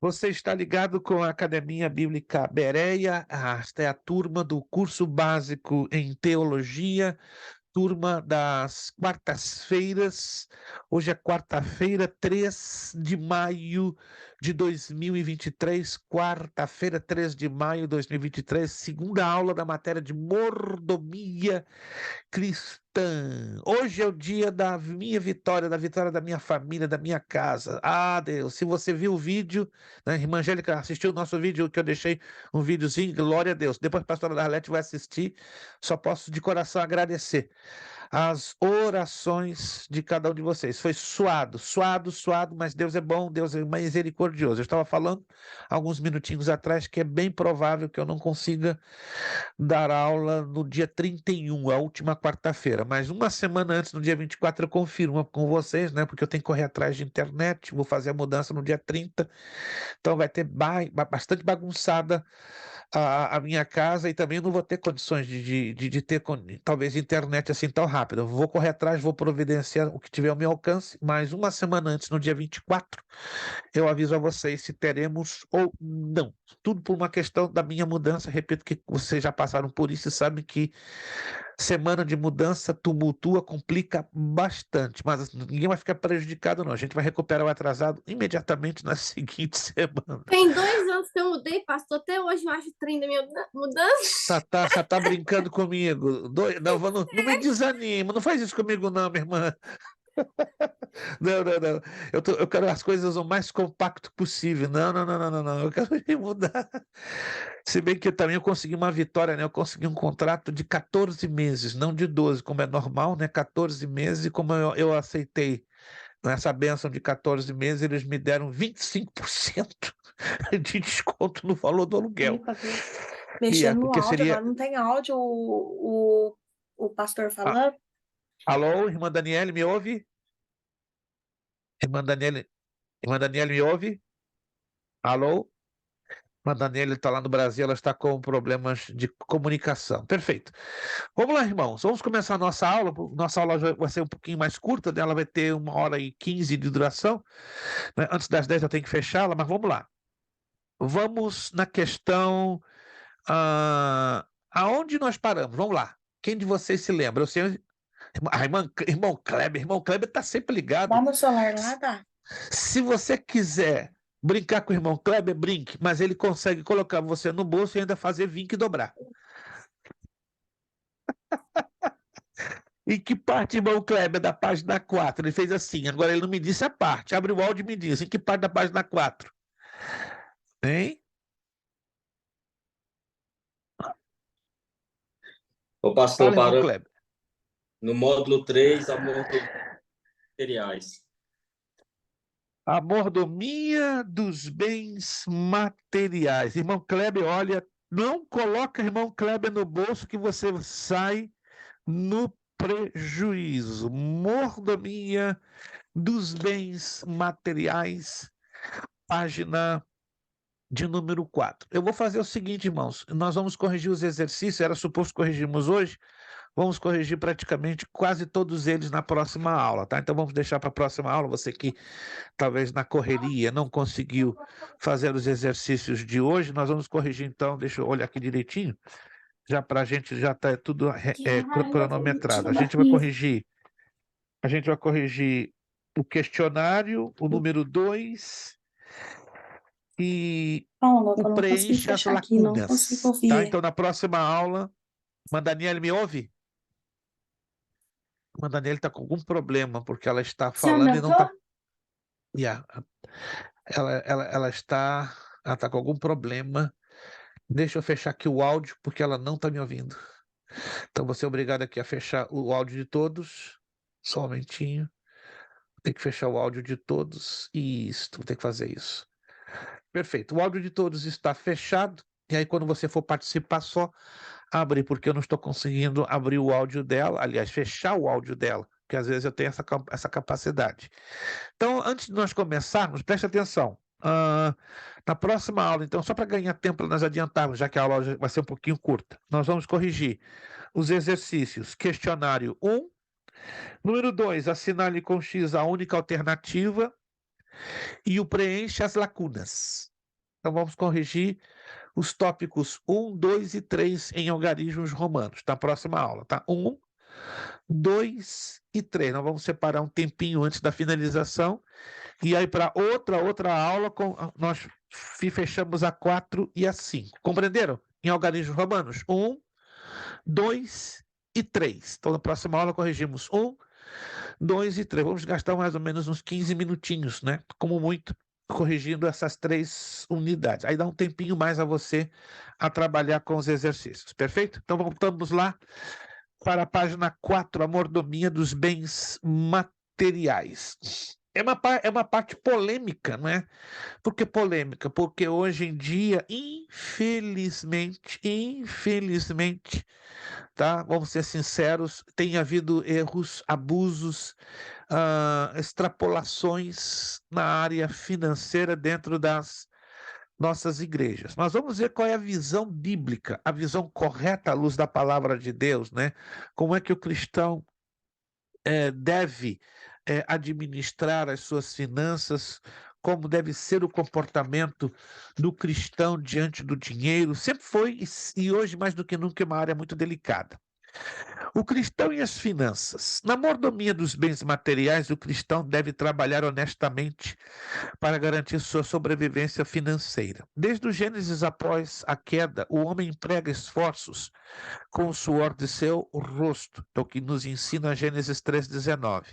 Você está ligado com a Academia Bíblica Bereia. Esta é a turma do curso básico em teologia, turma das quartas-feiras. Hoje é quarta-feira, 3 de maio de 2023, quarta-feira, 3 de maio de 2023, segunda aula da matéria de mordomia cristã. Hoje é o dia da minha vitória, da vitória da minha família, da minha casa. Ah, Deus, se você viu o vídeo, né, irmã Angélica assistiu o nosso vídeo, que eu deixei um videozinho, glória a Deus. Depois a pastora Darlete vai assistir, só posso de coração agradecer as orações de cada um de vocês. Foi suado, suado, suado, mas Deus é bom, Deus é misericordioso. Eu estava falando alguns minutinhos atrás que é bem provável que eu não consiga dar aula no dia 31, a última quarta-feira, mas uma semana antes, no dia 24, eu confirmo com vocês, né? Porque eu tenho que correr atrás de internet, vou fazer a mudança no dia 30, então vai ter bastante bagunçada a minha casa e também não vou ter condições de ter talvez internet assim tão rápido. Eu vou correr atrás, vou providenciar o que tiver ao meu alcance, mas uma semana antes, no dia 24, eu aviso a vocês se teremos ou não. Tudo por uma questão da minha mudança. Repito que vocês já passaram por isso e sabem que semana de mudança tumultua, complica bastante, mas ninguém vai ficar prejudicado, não. A gente vai recuperar o atrasado imediatamente na seguinte semana. Tem 2 anos que eu mudei, pastor. Até hoje eu acho o trem da minha mudança. Você tá brincando comigo? Não me desanima, não faz isso comigo, não, minha irmã. Não, não, não. Eu quero as coisas o mais compacto possível. Não, não, não, não, não, não. Eu quero me mudar. Se bem que também eu consegui uma vitória, né? Eu consegui um contrato de 14 meses, não de 12, como é normal, né? 14 meses, e como eu aceitei essa bênção de 14 meses, eles me deram 25% de desconto no valor do aluguel. Epa, mexendo no Porque áudio, seria. agora não tem áudio o pastor Ah, falando. alô, irmã Daniele, me ouve? Irmã Daniele, irmã Daniele, me ouve? Alô? A Daniela está lá no Brasil, ela está com problemas de comunicação. Perfeito. Vamos lá, irmãos. Vamos começar a nossa aula. Nossa aula vai ser um pouquinho mais curta, né? Ela vai ter 1h15 de duração, né? Antes das 10 eu tenho que fechá-la, mas vamos lá. Vamos na questão. Aonde nós paramos? Vamos lá. Quem de vocês se lembra? Eu sei. Irmão Kleber está sempre Dá ligado. meu celular lá, tá? Se você quiser brincar com o irmão Kleber, brinque, mas ele consegue colocar você no bolso e ainda fazer vinque dobrar. Em que parte, irmão Kleber, da página 4? Ele fez assim, agora ele não me disse a parte. Abre o áudio e me diz, em que parte da página 4? Hein? O pastor Fala, irmão parou Kleber. no módulo 3, amor dos materiais. A mordomia dos bens materiais. Irmão Kleber, olha, não coloca irmão Kleber no bolso que você sai no prejuízo. Mordomia dos bens materiais, página de número 4. Eu vou fazer o seguinte, irmãos, nós vamos corrigir os exercícios, era suposto corrigirmos hoje, vamos corrigir praticamente quase todos eles na próxima aula, tá? Então vamos deixar para a próxima aula, você que talvez na correria não conseguiu fazer os exercícios de hoje, nós vamos corrigir então, deixa eu olhar aqui direitinho, já para a gente já está tudo cronometrado. A gente vai corrigir o questionário, o número 2 e Não, eu o não consigo preenche as fechar aqui, não consigo lacunas, tá? ouvir. Então, na próxima aula, Daniela me ouve? Daniela está com algum problema, porque ela está Você falando e não está. aumentou? Yeah. Ela está com algum problema. Deixa eu fechar aqui o áudio, porque ela não está me ouvindo. Então, vou ser obrigado aqui a fechar o áudio de todos. Só um momentinho. Tem que fechar o áudio de todos. Isso, vou ter que fazer isso. Perfeito. O áudio de todos está fechado. E aí, quando você for participar, só abre, porque eu não estou conseguindo abrir o áudio dela. Aliás, fechar o áudio dela, porque às vezes eu tenho essa capacidade. Então, antes de nós começarmos, preste atenção. Na próxima aula, então, só para ganhar tempo para nós adiantarmos, já que a aula vai ser um pouquinho curta, nós vamos corrigir os exercícios. Questionário 1. Número 2, assinale com X a única alternativa e o preencha as lacunas. Então vamos corrigir os tópicos 1, 2 e 3 em algarismos romanos, na próxima aula, tá? 1, 2 e 3. Nós vamos separar um tempinho antes da finalização, e aí para outra aula, nós fechamos a 4 e a 5. Compreenderam? Em algarismos romanos, 1, 2 e 3. Então na próxima aula corrigimos 1, 2 e 3. Vamos gastar mais ou menos uns 15 minutinhos, né? Como muito, corrigindo essas 3 unidades. Aí dá um tempinho mais a você a trabalhar com os exercícios. Perfeito? Então voltamos lá para a página 4, a mordomia dos bens materiais. É uma parte polêmica, não é? Por que polêmica? Porque hoje em dia, infelizmente, tá? Vamos ser sinceros, tem havido erros, abusos, extrapolações na área financeira dentro das nossas igrejas. Mas vamos ver qual é a visão bíblica, a visão correta à luz da palavra de Deus, né? Como é que o cristão deve administrar as suas finanças, como deve ser o comportamento do cristão diante do dinheiro. Sempre foi, e hoje mais do que nunca, é uma área muito delicada. O cristão e as finanças. Na mordomia dos bens materiais, o cristão deve trabalhar honestamente para garantir sua sobrevivência financeira. Desde o Gênesis após a queda, o homem emprega esforços com o suor de seu rosto, é o que nos ensina Gênesis 3,19.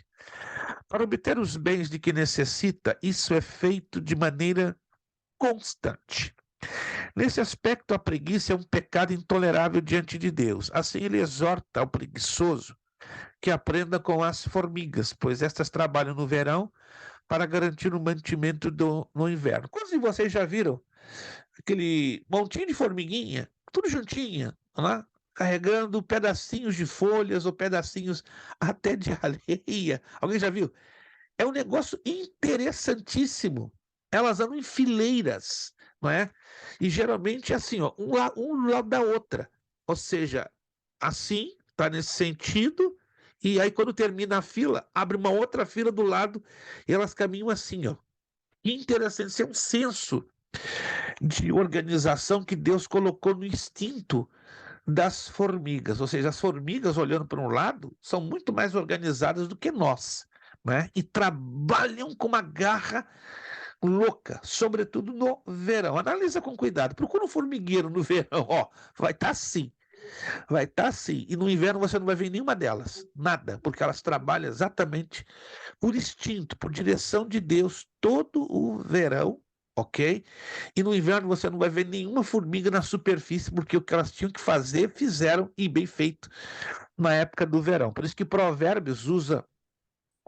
Para obter os bens de que necessita, isso é feito de maneira constante. Nesse aspecto, a preguiça é um pecado intolerável diante de Deus. Assim, ele exorta ao preguiçoso que aprenda com as formigas, pois estas trabalham no verão para garantir o mantimento no inverno. Quantos de vocês já viram aquele montinho de formiguinha, tudo juntinha, lá, carregando pedacinhos de folhas ou pedacinhos até de areia? Alguém já viu? É um negócio interessantíssimo. Elas andam em fileiras, não é? E geralmente é assim, ó, um lado da outra. Ou seja, assim, está nesse sentido, e aí quando termina a fila, abre uma outra fila do lado e elas caminham assim, ó. Interessante, isso é um senso de organização que Deus colocou no instinto das formigas. Ou seja, as formigas, olhando para um lado, são muito mais organizadas do que nós, né? E trabalham com uma garra louca, sobretudo no verão. Analisa com cuidado. Procura um formigueiro no verão, ó, vai estar assim. Vai estar assim. E no inverno você não vai ver nenhuma delas, nada, porque elas trabalham exatamente por instinto, por direção de Deus, todo o verão, ok? E no inverno você não vai ver nenhuma formiga na superfície, porque o que elas tinham que fazer, fizeram e bem feito na época do verão. Por isso que Provérbios usa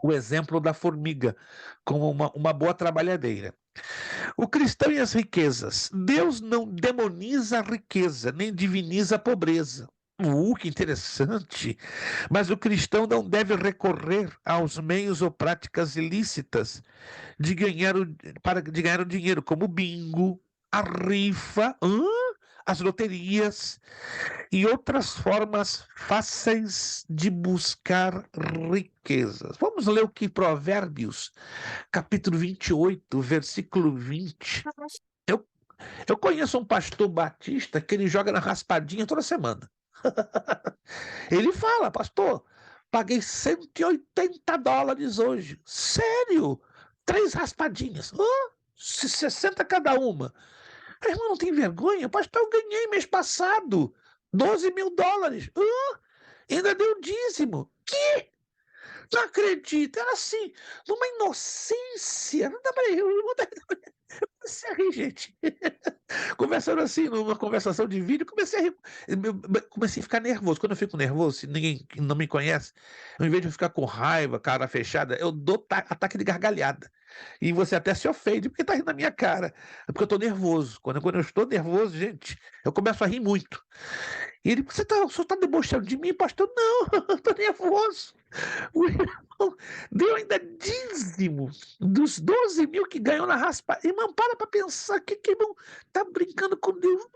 o exemplo da formiga como uma boa trabalhadeira. O cristão e as riquezas. Deus não demoniza a riqueza, nem diviniza a pobreza. Que interessante! Mas o cristão não deve recorrer aos meios ou práticas ilícitas de ganhar o dinheiro, como o bingo, a rifa, as loterias e outras formas fáceis de buscar riquezas. Vamos ler o que Provérbios, capítulo 28, versículo 20. Eu conheço um pastor batista que ele joga na raspadinha toda semana. Ele fala, pastor, paguei $180 hoje. Sério? 3 raspadinhas. 60 cada uma. Meu irmão, não tem vergonha? Pastor, eu ganhei mês passado $12.000. Ainda deu dízimo. Que? Não acredito. Era assim, numa inocência. Não dá pra ir. Comecei a rir, gente. Conversando assim, numa conversação de vídeo, comecei a rir. Comecei a ficar nervoso. Quando eu fico nervoso, se ninguém não me conhece, ao invés de eu ficar com raiva, cara fechada, eu dou ataque de gargalhada. E você até se ofende, porque tá rindo na minha cara. É porque eu tô nervoso. Quando eu estou nervoso, gente, eu começo a rir muito. E ele, você tá debochando de mim, pastor? Não, eu tô nervoso. O irmão deu ainda dízimo dos 12 mil que ganhou na raspa. Irmão, para pensar que irmão tá brincando com Deus.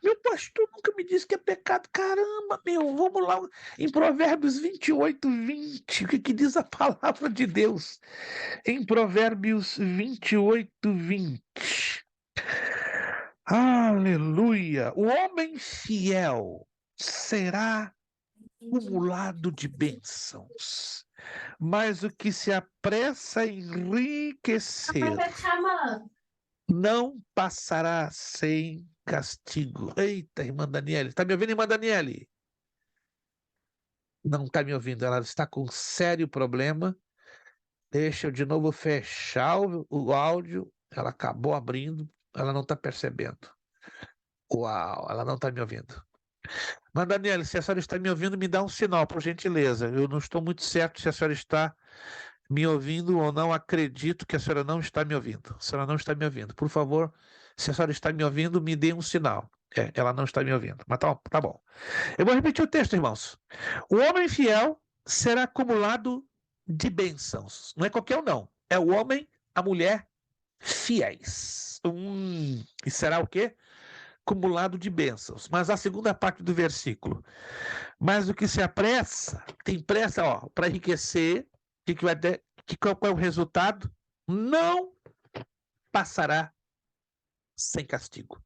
Meu pastor nunca me disse que é pecado. Caramba, meu, vamos lá em Provérbios 28, 20. O que diz a palavra de Deus? Em Provérbios 28, 20. Aleluia! O homem fiel será acumulado de bênçãos, mas o que se apressa a enriquecer Tá te chamando. não passará sem castigo. Eita, irmã Daniele. Está me ouvindo, irmã Daniele? Não está me ouvindo. Ela está com um sério problema. Deixa eu de novo fechar o áudio. Ela acabou abrindo. Ela não está percebendo. Uau, ela não está me ouvindo. Mas, Daniele, se a senhora está me ouvindo, me dá um sinal, por gentileza. Eu não estou muito certo se a senhora está me ouvindo ou não. Acredito que a senhora não está me ouvindo. A senhora não está me ouvindo. Por favor, se a senhora está me ouvindo, me dê um sinal. Ela não está me ouvindo. Mas tá bom. Eu vou repetir o texto, irmãos. O homem fiel será acumulado de bênçãos. Não é qualquer um, não. É o homem, a mulher fiéis. E será o quê? Acumulado de bênçãos. Mas a segunda parte do versículo. Mas o que se apressa, tem pressa, para enriquecer, que vai ter, qual é o resultado? Não passará sem castigo.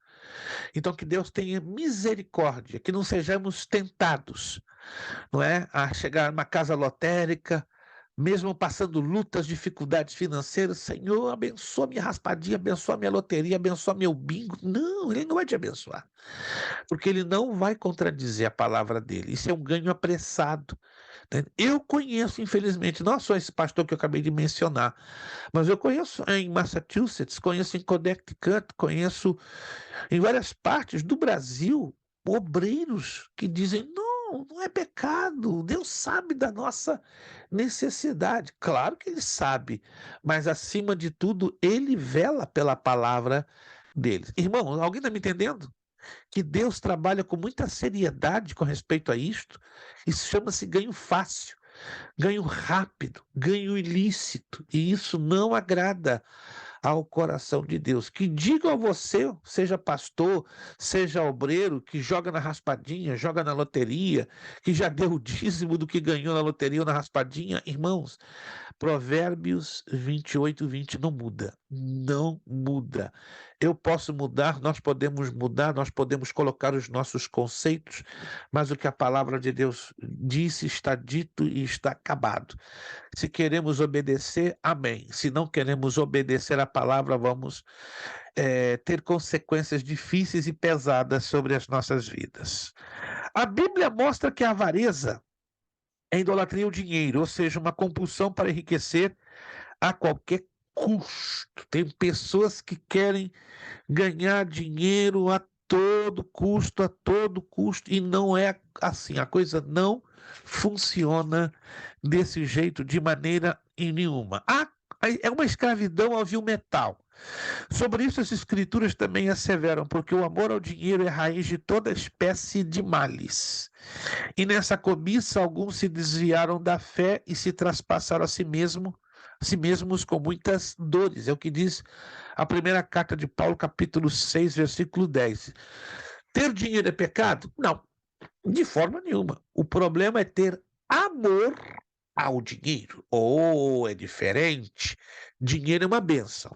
Então que Deus tenha misericórdia, que não sejamos tentados, não é, a chegar numa casa lotérica, mesmo passando lutas, dificuldades financeiras. Senhor, abençoa minha raspadinha, abençoa minha loteria, abençoa meu bingo. Não, ele não vai te abençoar, porque ele não vai contradizer a palavra dele. Isso é um ganho apressado. Eu conheço, infelizmente, não só esse pastor que eu acabei de mencionar, mas eu conheço em Massachusetts, conheço em Connecticut, conheço em várias partes do Brasil, obreiros que dizem: não, não é pecado, Deus sabe da nossa necessidade. Claro que ele sabe, mas acima de tudo, ele vela pela palavra dele. Irmão, alguém está me entendendo? Que Deus trabalha com muita seriedade com respeito a isto. Isso chama-se ganho fácil, ganho rápido, ganho ilícito, e isso não agrada ao coração de Deus. Que diga a você, seja pastor, seja obreiro, que joga na raspadinha, joga na loteria, que já deu o dízimo do que ganhou na loteria ou na raspadinha, irmãos, Provérbios 28:20 não muda, não muda. Eu posso mudar, nós podemos colocar os nossos conceitos, mas o que a palavra de Deus disse está dito e está acabado. Se queremos obedecer, amém. Se não queremos obedecer a palavra, vamos ter consequências difíceis e pesadas sobre as nossas vidas. A Bíblia mostra que a avareza é idolatria ao dinheiro, ou seja, uma compulsão para enriquecer a qualquer custo. Tem pessoas que querem ganhar dinheiro a todo custo, e não é assim. A coisa não funciona desse jeito de maneira nenhuma. É uma escravidão ao vil metal. Sobre isso, as escrituras também asseveram, porque o amor ao dinheiro é raiz de toda espécie de males. E nessa cobiça, alguns se desviaram da fé e se traspassaram a si mesmos com muitas dores. É o que diz a primeira carta de Paulo, capítulo 6, versículo 10. Ter dinheiro é pecado? Não, de forma nenhuma. O problema é ter amor ao dinheiro. Ou é diferente. Dinheiro é uma bênção,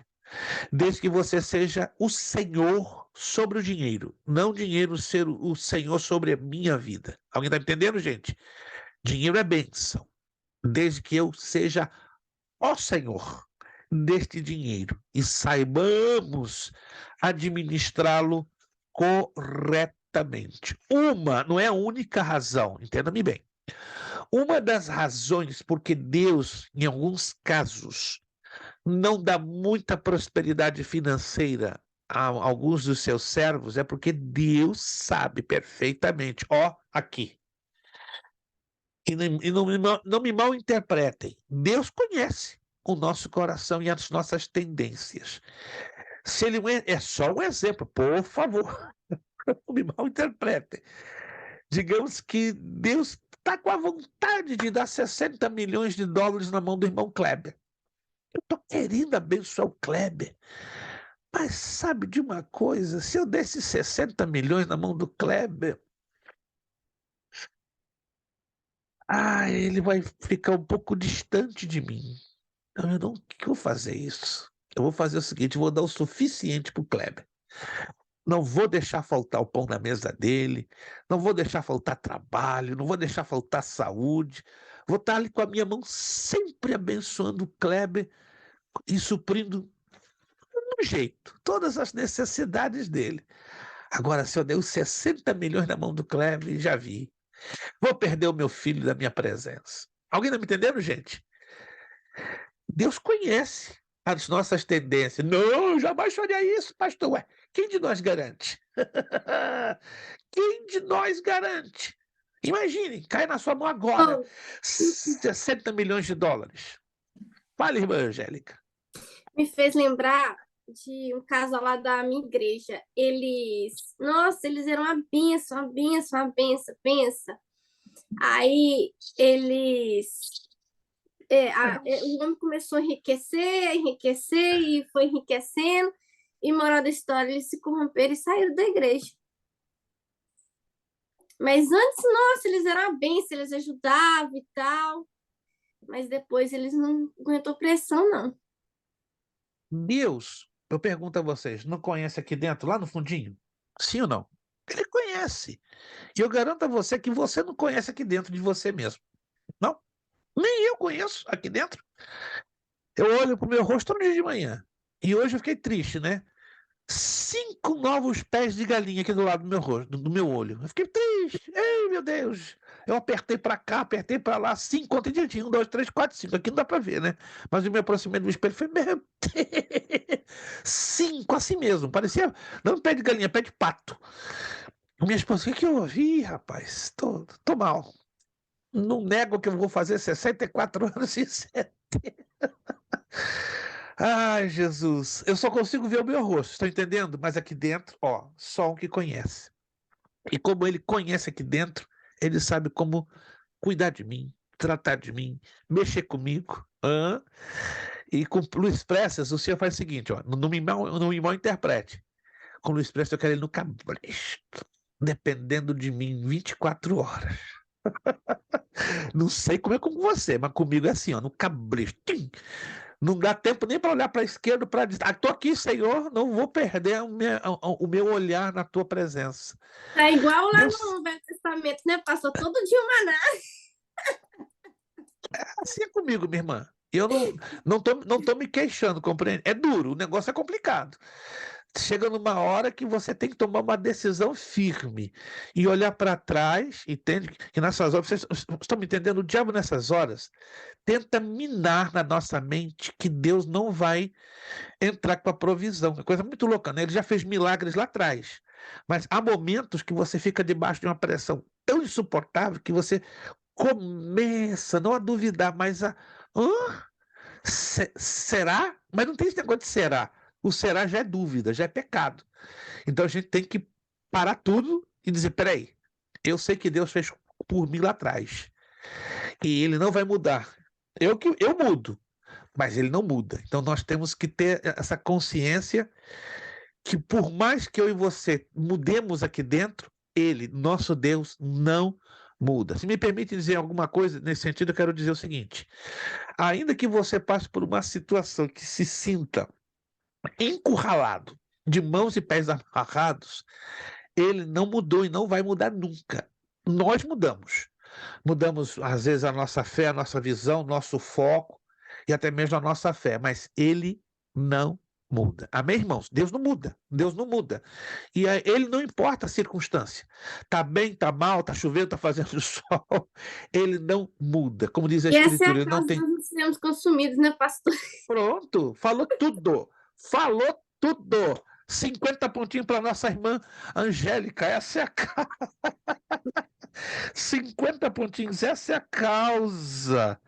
desde que você seja o senhor sobre o dinheiro, não o dinheiro ser o senhor sobre a minha vida. Alguém está entendendo, gente? Dinheiro é bênção, desde que eu seja o senhor deste dinheiro e saibamos administrá-lo corretamente. Não é a única razão, entenda-me bem. Uma das razões porque Deus, em alguns casos, não dá muita prosperidade financeira a alguns dos seus servos é porque Deus sabe perfeitamente. Aqui. E não me mal interpretem. Deus conhece o nosso coração e as nossas tendências. Se ele é só um exemplo, por favor, não me mal interpretem. Digamos que Deus está com a vontade de dar 60 milhões de dólares na mão do irmão Kleber. Eu estou querendo abençoar o Kleber. Mas sabe de uma coisa? Se eu desse 60 milhões na mão do Kleber, ele vai ficar um pouco distante de mim. Então eu não vou fazer isso. Eu vou fazer o seguinte, vou dar o suficiente para o Kleber. Não vou deixar faltar o pão na mesa dele, não vou deixar faltar trabalho, não vou deixar faltar saúde. Vou estar ali com a minha mão sempre abençoando o Kleber e suprindo um jeito todas as necessidades dele. Agora, se eu dei os 60 milhões na mão do Kleber, já vi. Vou perder o meu filho da minha presença. Alguém está me entendendo, gente? Deus conhece as nossas tendências. Não, jamais faria isso, pastor. Ué, quem de nós garante? Quem de nós garante? Imagine, cai na sua mão agora Oh, 60 milhões de dólares. Fale, irmã Angélica. me fez lembrar de um casal lá da minha igreja. Nossa, eles eram uma bênção, uma bênção, uma bênção, benção. Aí o homem começou a enriquecer, enriquecer e foi enriquecendo. E moral da história, eles se corromperam e saíram da igreja. Mas antes, nossa, eles eram uma bênção, eles ajudavam e tal. Mas depois eles não aguentou pressão, não. Deus, eu pergunto a vocês, não conhece aqui dentro, lá no fundinho? Sim ou não? Ele conhece. E eu garanto a você que você não conhece aqui dentro de você mesmo. Não. Nem eu conheço aqui dentro. Eu olho para o meu rosto todo dia de manhã. E hoje eu fiquei triste, né? 5 novos pés de galinha aqui do lado do meu rosto, do meu olho. Eu fiquei triste. Ei, meu Deus. Eu apertei para cá, apertei para lá. 5, contei direitinho. 1, 2, 3, 4, 5. Aqui não dá para ver, né? Mas eu me aproximei do espelho e falei, meu Deus. 5, assim mesmo. Parecia, não pé de galinha, pé de pato. Minha esposa, o que eu ouvi, rapaz? Tô mal. Não nego que eu vou fazer 64 anos e 70. Ai, Jesus. Eu só consigo ver o meu rosto, está entendendo? Mas aqui dentro, ó, só um que conhece. E como ele conhece aqui dentro, ele sabe como cuidar de mim, tratar de mim, mexer comigo. E com o Luiz Prestes, o senhor faz o seguinte, ó, não me mal interprete. Com o Luiz Prestes eu quero ele no cabresto, dependendo de mim 24 horas. Não sei como é com você, mas comigo é assim, ó, no cabresto. Tim! Não dá tempo nem para olhar para a esquerda, para a direita. Estou aqui, Senhor, não vou perder o meu olhar na tua presença. Tá igual lá Deus, no Velho Testamento, né? Passou todo dia o maná. assim é comigo, minha irmã. Eu não tô me queixando, compreende? É duro, o negócio é complicado. Chega numa hora que você tem que tomar uma decisão firme e olhar para trás, entende? Que nessas horas, vocês estão me entendendo? O diabo nessas horas tenta minar na nossa mente que Deus não vai entrar com a provisão. É coisa muito louca, né? Ele já fez milagres lá atrás. Mas há momentos que você fica debaixo de uma pressão tão insuportável que você começa não a duvidar, mas a. Hã? Será? Mas não tem esse negócio de será. O será já é dúvida, já é pecado. Então a gente tem que parar tudo e dizer: peraí, eu sei que Deus fez por mim lá atrás. E ele não vai mudar. Eu mudo, mas ele não muda. Então nós temos que ter essa consciência que por mais que eu e você mudemos aqui dentro, ele, nosso Deus, não muda. Se me permite dizer alguma coisa nesse sentido, eu quero dizer o seguinte: ainda que você passe por uma situação que se sinta encurralado, de mãos e pés amarrados, ele não mudou e não vai mudar nunca. Nós mudamos. Mudamos, às vezes, a nossa fé, a nossa visão, nosso foco e até mesmo a nossa fé, mas ele não muda. Amém, irmãos? Deus não muda. Deus não muda. E ele não importa a circunstância. Tá bem, tá mal, tá chovendo, tá fazendo sol. Ele não muda. Como diz a E essa é Escritura, a ele não causa tem. de nós sermos consumidos, né, pastor? Pronto, falou tudo. Falou tudo. 50 pontinhos para nossa irmã Angélica. Essa é a 50 pontinhos, essa é a causa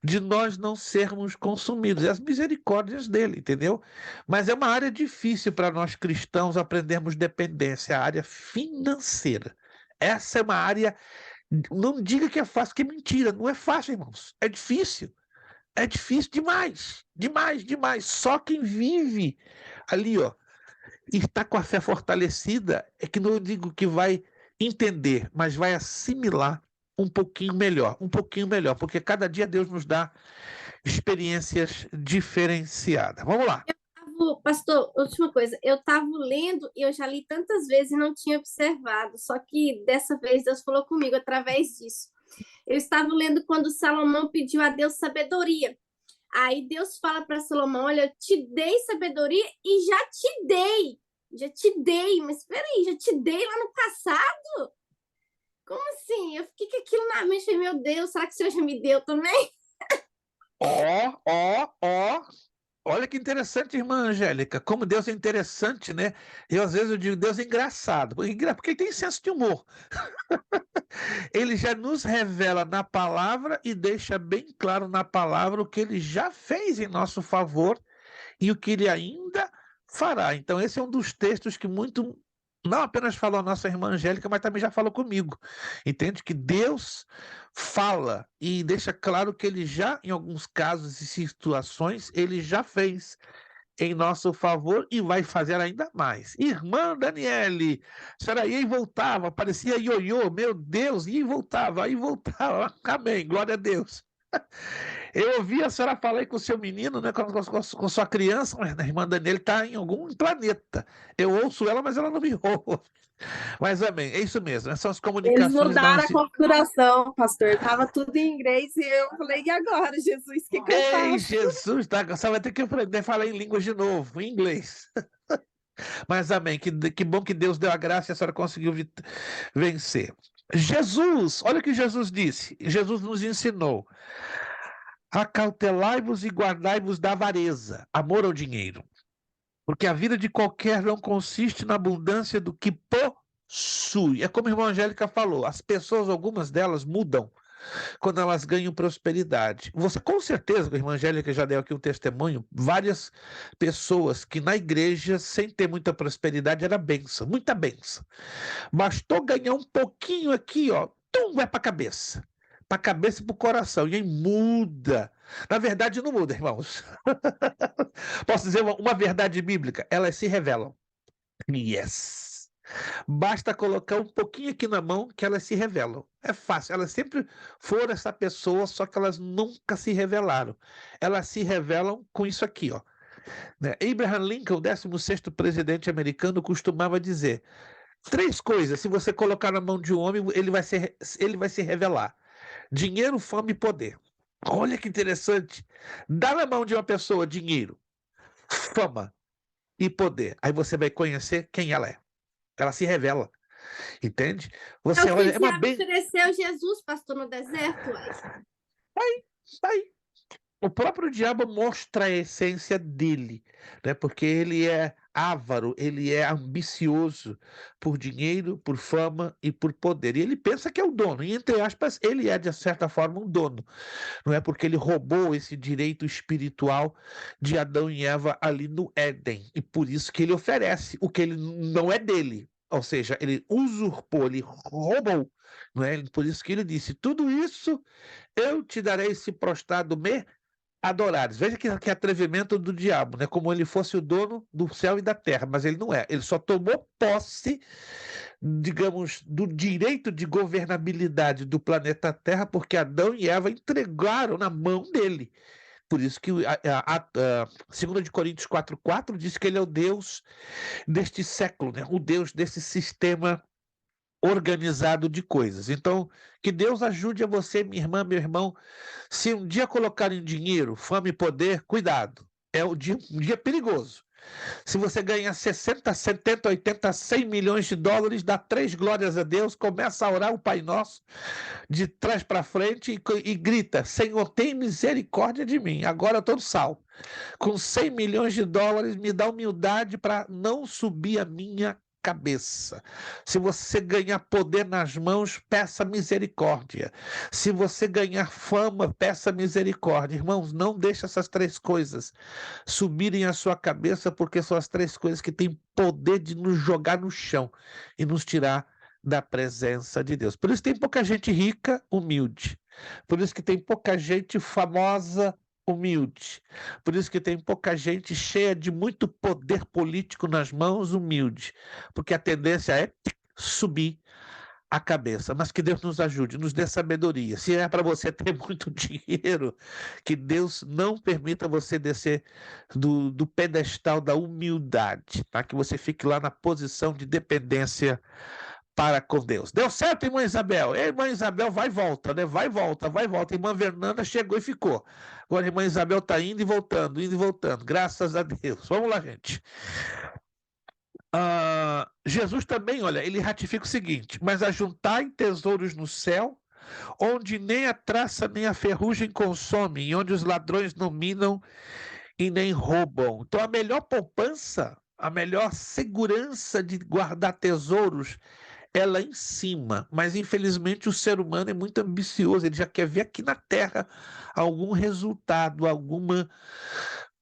de nós não sermos consumidos, é as misericórdias dele, entendeu? Mas é uma área difícil para nós cristãos aprendermos dependência, a área financeira. Essa é uma área, não diga que é fácil, que é mentira, não é fácil, irmãos, é difícil. É difícil demais, demais, demais. Só quem vive ali, ó, e está com a fé fortalecida, é que não digo que vai entender, mas vai assimilar um pouquinho melhor, porque cada dia Deus nos dá experiências diferenciadas. Vamos lá. tipo, pastor, última coisa, eu estava lendo e eu já li tantas vezes e não tinha observado, só que dessa vez Deus falou comigo através disso. Eu estava lendo quando Salomão pediu a Deus sabedoria. Aí Deus fala para Salomão: olha, eu te dei sabedoria e já te dei, mas peraí, já te dei lá no passado? Como assim? Eu fiquei com aquilo na mente, falei, meu Deus, será que o Senhor já me deu também? Olha que interessante, irmã Angélica, como Deus é interessante, né? Às vezes eu digo, Deus é engraçado, porque ele tem senso de humor. Ele já nos revela na palavra e deixa bem claro na palavra o que ele já fez em nosso favor e o que ele ainda fará. Então, esse é um dos textos que muito, não apenas falou a nossa irmã Angélica, mas também já falou comigo. Entende? Que Deus fala e deixa claro que ele já, em alguns casos e situações, ele já fez em nosso favor e vai fazer ainda mais. Irmã Daniele, a senhora ia e voltava, parecia ioiô, meu Deus, ia e voltava, aí voltava. Amém, glória a Deus. Eu ouvi a senhora falar aí com o seu menino, né, com sua criança, mas a irmã Daniele está em algum planeta. Eu ouço ela, mas ela não me ouve. Mas amém, é isso mesmo, são as Eles comunicações mudaram da a configuração, pastor. Tava tudo em inglês e eu falei, e agora, Jesus, o que que eu Ei, faço? Jesus, tá? Você vai ter que aprender a falar em línguas de novo, em inglês. Mas amém, que bom que Deus deu a graça e a senhora conseguiu vencer. Jesus, olha o que Jesus disse. Jesus nos ensinou: acautelai-vos e guardai-vos da avareza, amor ao dinheiro. Porque a vida de qualquer não consiste na abundância do que possui. É como a irmã Angélica falou, as pessoas, algumas delas mudam quando elas ganham prosperidade. Você, com certeza, a irmã Angélica já deu aqui um testemunho, várias pessoas que na igreja, sem ter muita prosperidade, era benção, muita benção. Bastou ganhar um pouquinho aqui, ó, vai para a cabeça. Para a cabeça e para o coração. E aí muda. Na verdade, não muda, irmãos. Posso dizer uma verdade bíblica? Elas se revelam. Yes. Basta colocar um pouquinho aqui na mão que elas se revelam. É fácil. Elas sempre foram essa pessoa, só que elas nunca se revelaram. Elas se revelam com isso aqui, ó. Né? Abraham Lincoln, o 16º presidente americano, costumava dizer: 3 coisas, se você colocar na mão de um homem, ele vai se revelar: dinheiro, fome e poder. Olha que interessante. Dá na mão de uma pessoa dinheiro, fama e poder. Aí você vai conhecer quem ela é. Ela se revela. Entende? É Você o que olha, o é uma diabo ofereceu Jesus, pastor, no deserto. Aí. O próprio diabo mostra a essência dele, né? Porque ele é avaro, ele é ambicioso por dinheiro, por fama e por poder. E ele pensa que é o dono, e entre aspas, ele é de certa forma um dono, não é? Porque ele roubou esse direito espiritual de Adão e Eva ali no Éden, e por isso que ele oferece o que ele não é dele. Ou seja, ele usurpou, ele roubou, não é? Por isso que ele disse: tudo isso eu te darei se prostrado me adorares. Veja que atrevimento do diabo, né? Como ele fosse o dono do céu e da terra, mas ele não é. Ele só tomou posse, digamos, do direito de governabilidade do planeta Terra, porque Adão e Eva entregaram na mão dele. Por isso que 2 de Coríntios 4,4 diz que ele é o Deus deste século, né? O Deus desse sistema organizado de coisas. Então, que Deus ajude a você, minha irmã, meu irmão. Se um dia colocarem dinheiro, fama e poder, cuidado. É um dia perigoso. Se você ganhar 60, 70, 80, 100 milhões de dólares, dá 3 glórias a Deus, começa a orar o Pai Nosso de trás para frente e grita: Senhor, tem misericórdia de mim. Agora eu estou salvo. Com 100 milhões de dólares, me dá humildade para não subir a minha cabeça. Se você ganhar poder nas mãos, peça misericórdia. Se você ganhar fama, peça misericórdia. Irmãos, não deixe essas 3 coisas subirem a sua cabeça, porque são as 3 coisas que têm poder de nos jogar no chão e nos tirar da presença de Deus. Por isso tem pouca gente rica, humilde. Por isso que tem pouca gente famosa, humilde. Por isso que tem pouca gente cheia de muito poder político nas mãos, humilde. Porque a tendência é subir a cabeça, mas que Deus nos ajude, nos dê sabedoria. Se é para você ter muito dinheiro, que Deus não permita você descer do pedestal da humildade, tá? Que você fique lá na posição de dependência para com Deus. Deu certo, irmã Isabel? A irmã Isabel vai e volta, né? Vai e volta, vai e volta. A irmã Fernanda chegou e ficou. Agora a irmã Isabel está indo e voltando. Graças a Deus. Vamos lá, gente. Jesus também, olha, ele ratifica o seguinte: mas ajuntai tesouros no céu, onde nem a traça nem a ferrugem consomem, e onde os ladrões não minam e nem roubam. Então a melhor poupança, a melhor segurança de guardar tesouros é lá em cima, mas infelizmente o ser humano é muito ambicioso, ele já quer ver aqui na Terra algum resultado, alguma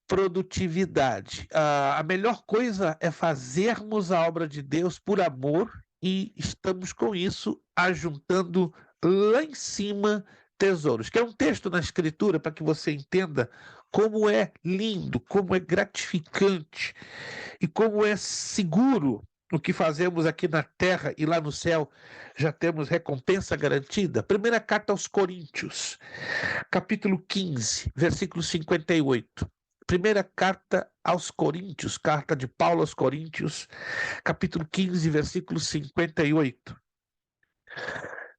produtividade. A melhor coisa é fazermos a obra de Deus por amor, e estamos com isso ajuntando lá em cima tesouros. Quer um texto na Escritura para que você entenda como é lindo, como é gratificante e como é seguro o que fazemos aqui na terra e lá no céu já temos recompensa garantida? Primeira carta aos Coríntios, capítulo 15, versículo 58. Primeira carta aos Coríntios, carta de Paulo aos Coríntios, capítulo 15, versículo 58.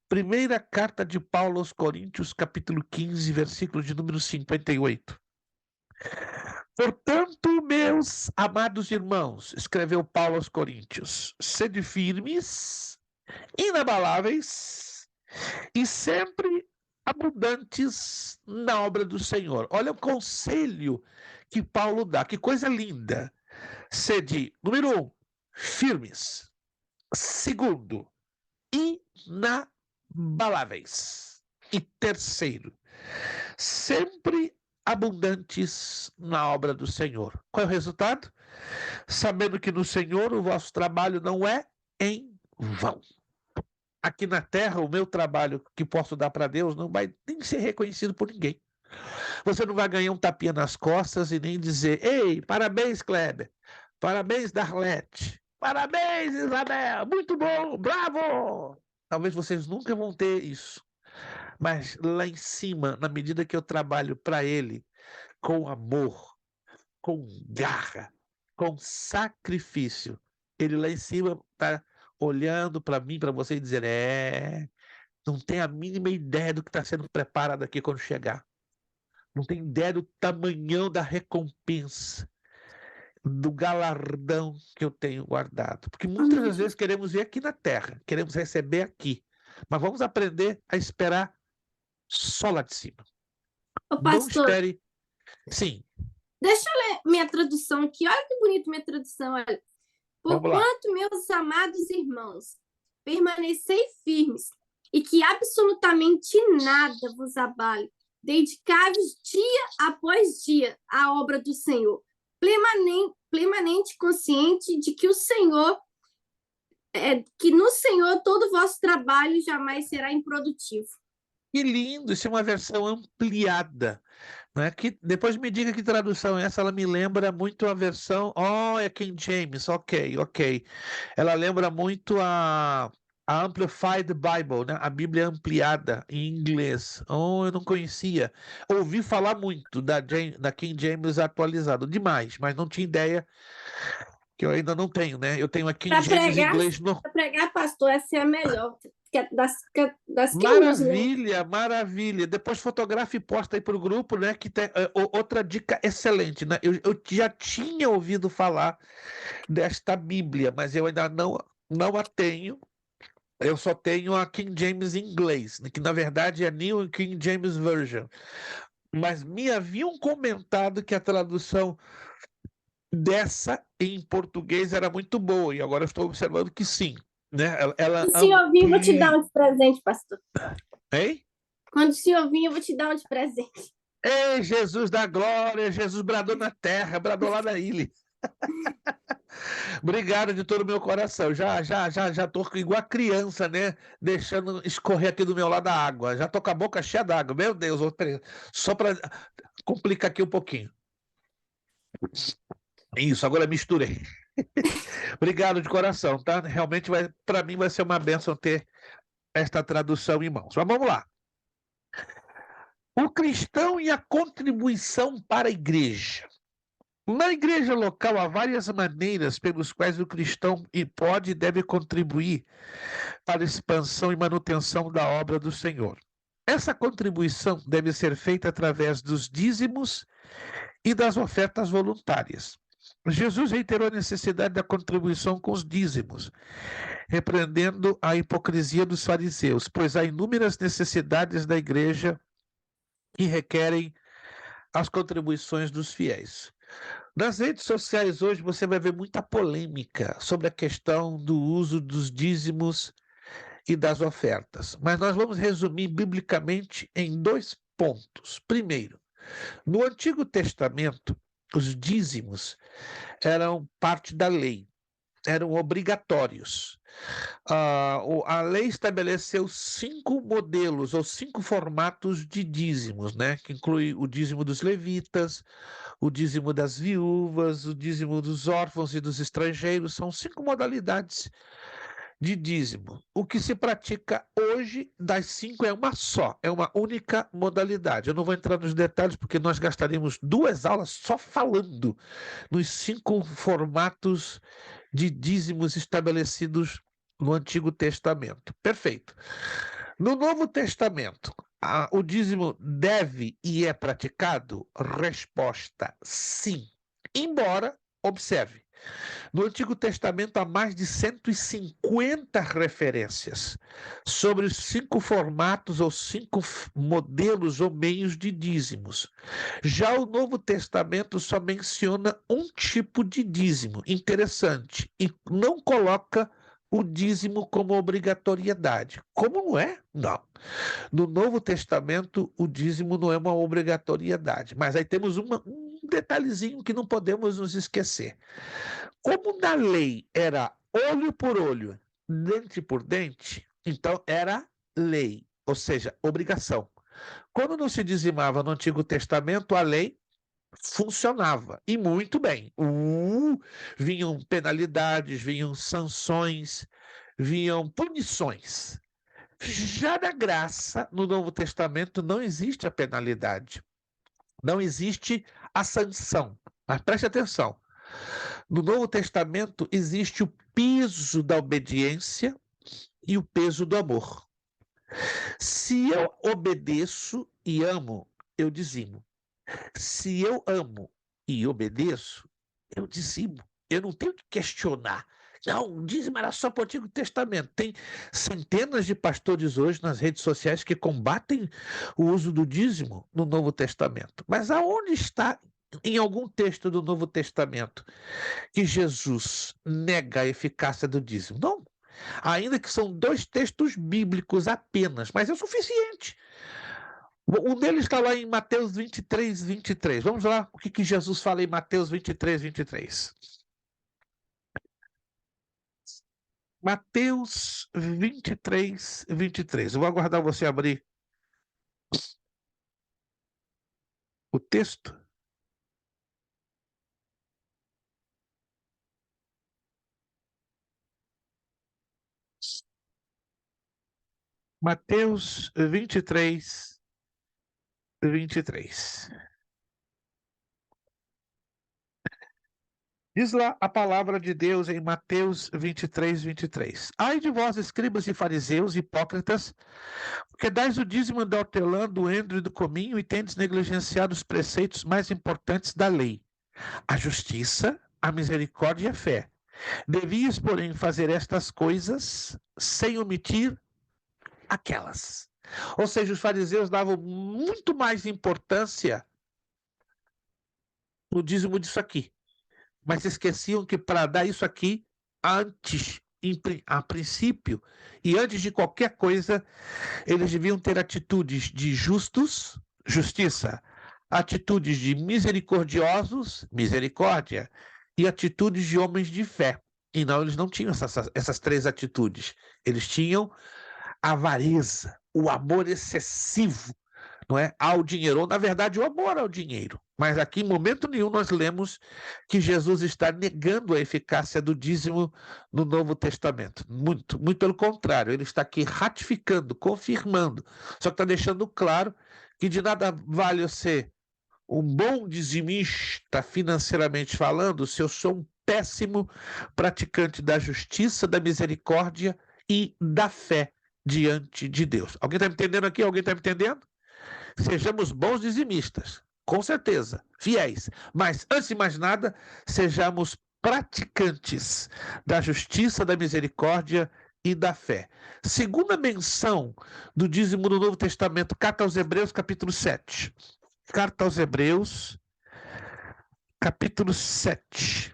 Primeira carta de Paulo aos Coríntios, capítulo 15, versículo de número 58. Portanto, meus amados irmãos, escreveu Paulo aos Coríntios, sede firmes, inabaláveis e sempre abundantes na obra do Senhor. Olha o conselho que Paulo dá, que coisa linda. Sede, número 1, firmes. Segundo, inabaláveis. E terceiro, sempre abundantes na obra do Senhor. Qual é o resultado? Sabendo que no Senhor o vosso trabalho não é em vão. Aqui na terra, o meu trabalho que posso dar para Deus não vai nem ser reconhecido por ninguém. Você não vai ganhar um tapinha nas costas e nem dizer: ei, parabéns, Kleber, parabéns, Darlete, parabéns, Isabel, muito bom, bravo! Talvez vocês nunca vão ter isso. Mas lá em cima, na medida que eu trabalho para Ele, com amor, com garra, com sacrifício, Ele lá em cima está olhando para mim, para você e dizendo: não tem a mínima ideia do que está sendo preparado aqui quando chegar. Não tem ideia do tamanhão da recompensa, do galardão que eu tenho guardado. Porque muitas das vezes queremos ver aqui na terra, queremos receber aqui, mas vamos aprender a esperar só lá de cima. Ô, Não pastor, espere. Sim, deixa eu ler minha tradução aqui. Olha que bonito minha tradução. Olha. vamos lá. Porquanto, meus amados irmãos, permanecei firmes e que absolutamente nada vos abale. Dedicai-vos dia após dia à obra do Senhor, plenamente consciente de que que no Senhor todo o vosso trabalho jamais será improdutivo. Que lindo, isso é uma versão ampliada, né? Que, depois me diga que tradução é essa, ela me lembra muito a versão, é King James, ok. Ela lembra muito a Amplified Bible, né? A Bíblia ampliada em inglês. Eu não conhecia. Ouvi falar muito da King James atualizado, demais, mas não tinha ideia, que eu ainda não tenho, né? Eu tenho a King James em inglês no... Para pregar, pastor, essa é a melhor. Das que eu uso, né? Maravilha. Depois fotografa e posta aí para o grupo, né? Que tem outra dica excelente, né? Eu já tinha ouvido falar desta Bíblia, mas eu ainda não a tenho. Eu só tenho a King James em inglês, que na verdade é New King James Version. Mas me haviam comentado que a tradução dessa em português era muito boa, e agora eu estou observando que sim. Né? Quando o senhor vir, eu vou te dar um de presente, pastor. Hein? Quando o senhor vir, eu vou te dar um de presente. Ei, Jesus da glória, Jesus bradou na terra, bradou lá na ilha. Obrigado de todo o meu coração. Já tô igual a criança, né? Deixando escorrer aqui do meu lado a água. Já tô com a boca cheia d'água. Meu Deus, só para complicar aqui um pouquinho. Isso, agora misturei. Obrigado de coração, tá? Realmente para mim vai ser uma bênção ter esta tradução em mãos. Mas vamos lá. O cristão e a contribuição para a igreja. Na igreja local, há várias maneiras pelos quais o cristão pode e deve contribuir para a expansão e manutenção da obra do Senhor. Essa contribuição deve ser feita através dos dízimos e das ofertas voluntárias. Jesus reiterou a necessidade da contribuição com os dízimos, repreendendo a hipocrisia dos fariseus, pois há inúmeras necessidades da igreja que requerem as contribuições dos fiéis. Nas redes sociais hoje você vai ver muita polêmica sobre a questão do uso dos dízimos e das ofertas, mas nós vamos resumir biblicamente em 2 pontos. Primeiro, no Antigo Testamento, os dízimos eram parte da lei, eram obrigatórios. A lei estabeleceu 5 modelos ou 5 formatos de dízimos, né? Que inclui o dízimo dos levitas, o dízimo das viúvas, o dízimo dos órfãos e dos estrangeiros. São 5 modalidades de dízimo. O que se pratica hoje das 5 é uma só, é uma única modalidade. Eu não vou entrar nos detalhes porque nós gastaríamos 2 aulas só falando nos 5 formatos de dízimos estabelecidos no Antigo Testamento. Perfeito. No Novo Testamento, o dízimo deve e é praticado? Resposta: sim. Embora, observe, no Antigo Testamento há mais de 150 referências sobre os 5 formatos ou 5 modelos ou meios de dízimos. Já o Novo Testamento só menciona um tipo de dízimo, interessante, e não coloca o dízimo como obrigatoriedade. Como não é? Não. No Novo Testamento, o dízimo não é uma obrigatoriedade, mas aí temos um detalhezinho que não podemos nos esquecer. Como na lei era olho por olho, dente por dente, então era lei, ou seja, obrigação. Quando não se dizimava no Antigo Testamento, a lei funcionava, e muito bem. Vinham penalidades, vinham sanções, vinham punições. Já na graça, no Novo Testamento, não existe a penalidade, não existe a sanção. Mas preste atenção, no Novo Testamento existe o peso da obediência e o peso do amor. Se eu obedeço e amo, eu dizimo. Se eu amo e obedeço, eu dizimo. Eu não tenho que questionar. Não, o dízimo era só para o Antigo Testamento. Tem centenas de pastores hoje nas redes sociais que combatem o uso do dízimo no Novo Testamento. Mas aonde está, em algum texto do Novo Testamento, que Jesus nega a eficácia do dízimo? Não. Ainda que são 2 textos bíblicos apenas, mas é o suficiente. Um deles está lá em Mateus 23, 23. Vamos lá, o que Jesus fala em Mateus 23, 23. Mateus 23, 23. Eu vou aguardar você abrir o texto. Mateus 23, 23. Diz lá a palavra de Deus em Mateus 23, 23. Ai de vós, escribas e fariseus, hipócritas, porque dais o dízimo da hortelã, do endro e do cominho, e tendes negligenciado os preceitos mais importantes da lei: a justiça, a misericórdia e a fé. Devias, porém, fazer estas coisas sem omitir aquelas. Ou seja, os fariseus davam muito mais importância no dízimo disso aqui, mas esqueciam que para dar isso aqui, antes, a princípio, e antes de qualquer coisa, eles deviam ter atitudes de justos, justiça, atitudes de misericordiosos, misericórdia, e atitudes de homens de fé. E não, eles não tinham essas 3 atitudes. Eles tinham a avareza, o amor excessivo, não é, ao dinheiro, ou na verdade o amor ao dinheiro. Mas aqui, em momento nenhum, nós lemos que Jesus está negando a eficácia do dízimo no Novo Testamento. Muito pelo contrário, ele está aqui ratificando, confirmando, só que está deixando claro que de nada vale eu ser um bom dizimista financeiramente falando se eu sou um péssimo praticante da justiça, da misericórdia e da fé diante de Deus. Alguém está me entendendo aqui? Alguém está me entendendo? Sejamos bons dizimistas, com certeza, fiéis, mas antes de mais nada, sejamos praticantes da justiça, da misericórdia e da fé. Segunda menção do dízimo no Novo Testamento, carta aos Hebreus, capítulo 7. Carta aos Hebreus, capítulo 7.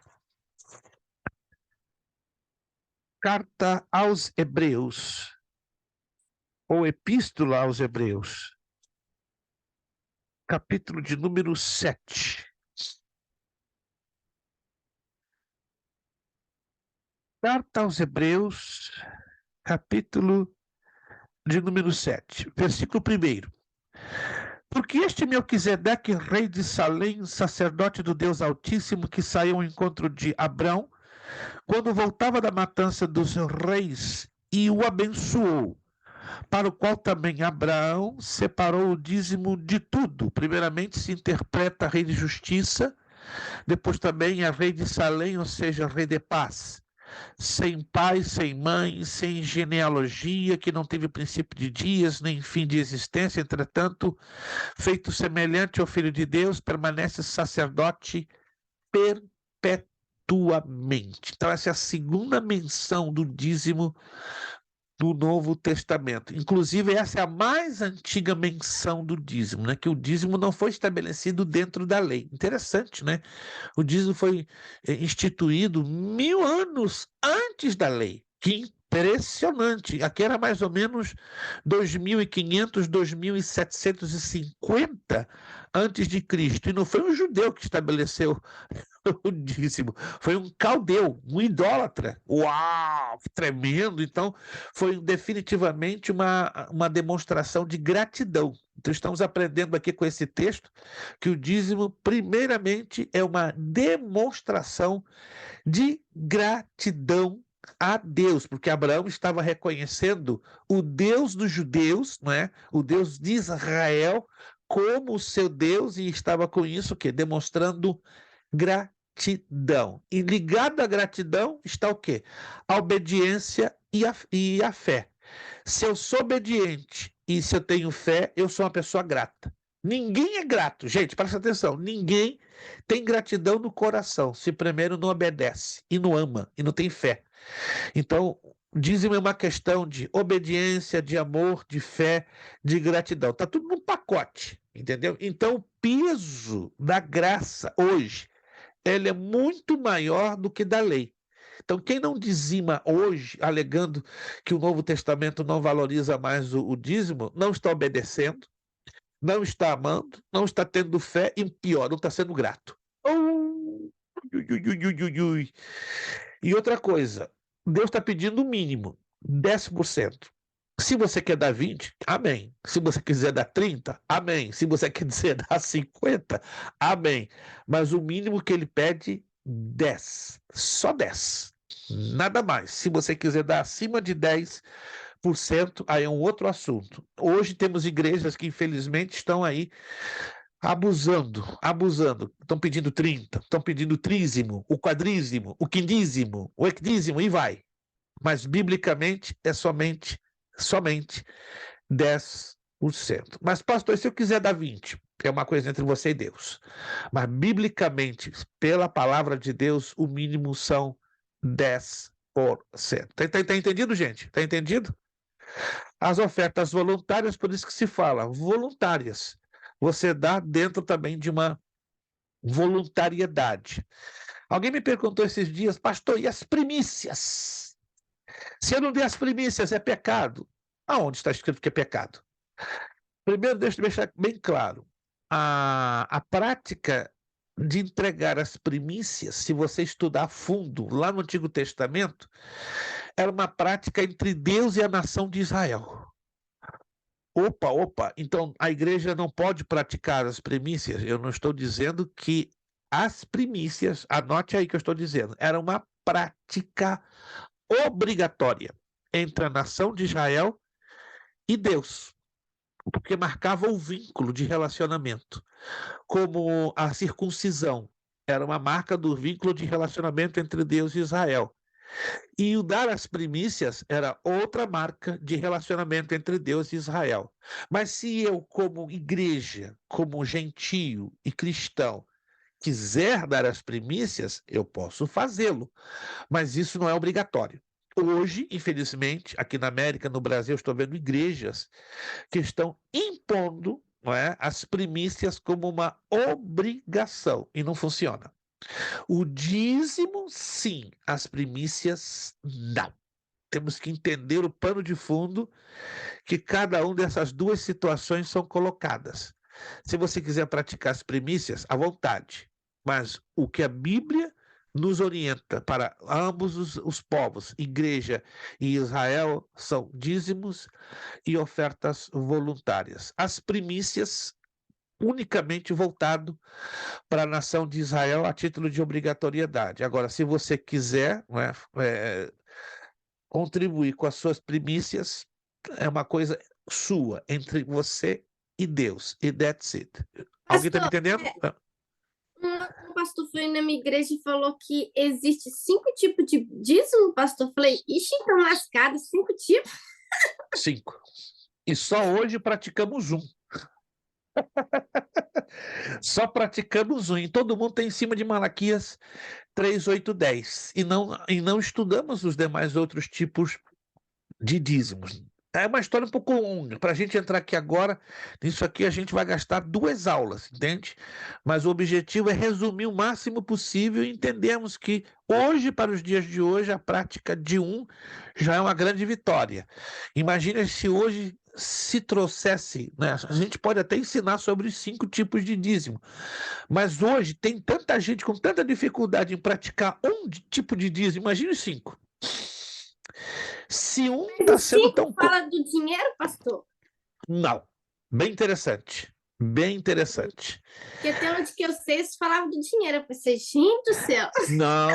Carta aos Hebreus, ou Epístola aos Hebreus, capítulo de número 7. Carta aos Hebreus, capítulo de número 7, versículo 1. Porque este Melquisedeque, rei de Salém, sacerdote do Deus Altíssimo, que saiu ao encontro de Abrão, quando voltava da matança dos reis, e o abençoou, para o qual também Abraão separou o dízimo de tudo. Primeiramente se interpreta rei de justiça, depois também é rei de Salém, ou seja, rei de paz. Sem pai, sem mãe, sem genealogia, que não teve princípio de dias, nem fim de existência, entretanto, feito semelhante ao Filho de Deus, permanece sacerdote perpetuamente. Então, essa é a segunda menção do dízimo do Novo Testamento. Inclusive, essa é a mais antiga menção do dízimo, né? Que o dízimo não foi estabelecido dentro da lei. Interessante, né? O dízimo foi instituído 1000 anos antes da lei. Que impressionante! Aqui era mais ou menos 2500, 2750 antes de Cristo. E não foi um judeu que estabeleceu o dízimo, foi um caldeu, um idólatra. Uau, que tremendo! Então, foi definitivamente uma demonstração de gratidão. Então, estamos aprendendo aqui com esse texto que o dízimo, primeiramente, é uma demonstração de gratidão a Deus, porque Abraão estava reconhecendo o Deus dos judeus, não é? O Deus de Israel, como o seu Deus, e estava com isso o quê? Demonstrando gratidão. E ligado à gratidão está o quê? A obediência e a fé. Se eu sou obediente e se eu tenho fé, eu sou uma pessoa grata. Ninguém é grato, gente, presta atenção, ninguém tem gratidão no coração se primeiro não obedece e não ama e não tem fé. Então, dízimo é uma questão de obediência, de amor, de fé, de gratidão. Está tudo num pacote, entendeu? Então, o peso da graça hoje, ele é muito maior do que da lei. Então, quem não dizima hoje, alegando que o Novo Testamento não valoriza mais o dízimo, não está obedecendo, não está amando, não está tendo fé e, pior, não está sendo grato. E outra coisa, Deus está pedindo o mínimo, 10%. Se você quer dar 20, amém. Se você quiser dar 30, amém. Se você quiser dar 50, amém. Mas o mínimo que ele pede, 10. Só 10. Nada mais. Se você quiser dar acima de 10%, aí é um outro assunto. Hoje temos igrejas que, infelizmente, estão aí abusando. Estão pedindo 30, estão pedindo trízimo, o quadrízimo, o quindízimo, o hecdízimo, e vai. Mas, biblicamente, é somente 10%. Mas, pastor, se eu quiser dar 20%, é uma coisa entre você e Deus. Mas, biblicamente, pela palavra de Deus, o mínimo são 10%. Tá entendido, gente? Tá entendido? As ofertas voluntárias, por isso que se fala, voluntárias. Você dá dentro também de uma voluntariedade. Alguém me perguntou esses dias, pastor, e as primícias? Se eu não der as primícias, é pecado? Aonde está escrito que é pecado? Primeiro, deixa eu deixar bem claro. A prática de entregar as primícias, se você estudar a fundo, lá no Antigo Testamento, era uma prática entre Deus e a nação de Israel. Opa, então a igreja não pode praticar as primícias? Eu não estou dizendo que as primícias, anote aí que eu estou dizendo, era uma prática obrigatória entre a nação de Israel e Deus, porque marcava o vínculo de relacionamento, como a circuncisão era uma marca do vínculo de relacionamento entre Deus e Israel. E o dar as primícias era outra marca de relacionamento entre Deus e Israel. Mas se eu, como igreja, como gentio e cristão, quiser dar as primícias, eu posso fazê-lo, mas isso não é obrigatório. Hoje, infelizmente, aqui na América, no Brasil, estou vendo igrejas que estão impondo, não é, as primícias como uma obrigação, e não funciona. O dízimo, sim, as primícias, não. Temos que entender o pano de fundo que cada uma dessas duas situações são colocadas. Se você quiser praticar as primícias, à vontade. Mas o que a Bíblia nos orienta para ambos os povos, igreja e Israel, são dízimos e ofertas voluntárias. As primícias unicamente voltado para a nação de Israel a título de obrigatoriedade. Agora, se você quiser, né, contribuir com as suas primícias, é uma coisa sua, entre você e Deus. E that's it. Alguém está me Pastor, entendendo? um pastor foi na minha igreja e falou que existe 5 tipos de dízimo, pastor. Eu falei, ixi, então lascado, 5 tipos. 5. E só hoje praticamos um. Só praticamos um. E todo mundo está em cima de Malaquias 3, 8, 10. E não estudamos os demais outros tipos de dízimos. É uma história um pouco longa. Para a gente entrar aqui agora, nisso aqui a gente vai gastar 2 aulas, entende? Mas o objetivo é resumir o máximo possível e entendermos que hoje, para os dias de hoje, a prática de um já é uma grande vitória. Imagina se hoje se trouxesse, né? A gente pode até ensinar sobre os 5 tipos de dízimo, mas hoje tem tanta gente com tanta dificuldade em praticar um tipo de dízimo, imagine os 5. Se um está Mas o sendo 5 tão. fala do dinheiro, pastor? Não. Bem interessante. Bem interessante. Porque até onde que eu sei, eles falavam do dinheiro. Eu pensei, gente do céu. Não.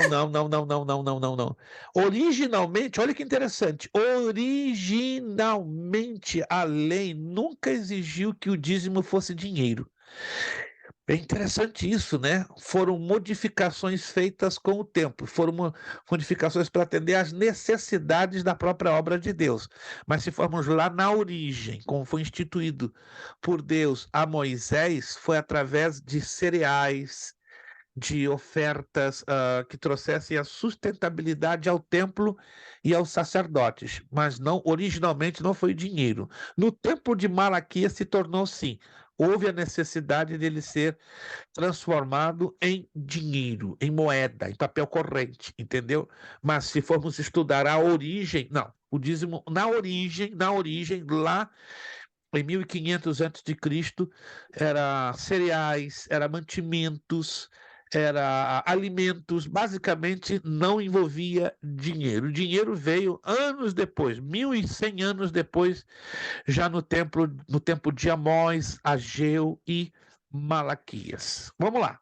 Originalmente, olha que interessante. Originalmente, a lei nunca exigiu que o dízimo fosse dinheiro. É interessante isso, né? Foram modificações feitas com o tempo, foram modificações para atender às necessidades da própria obra de Deus. Mas se formos lá na origem, como foi instituído por Deus a Moisés, foi através de cereais, de ofertas que trouxessem a sustentabilidade ao templo e aos sacerdotes, mas não, originalmente não foi dinheiro. No tempo de Malaquias se tornou sim. Houve a necessidade dele ser transformado em dinheiro, em moeda, em papel corrente, entendeu? Mas se formos estudar a origem, não, o dízimo na origem, lá em 1500 a.C., era cereais, era mantimentos, era alimentos, basicamente não envolvia dinheiro. O dinheiro veio anos depois, 1100 anos depois, já no tempo de Amós, Ageu e Malaquias. Vamos lá.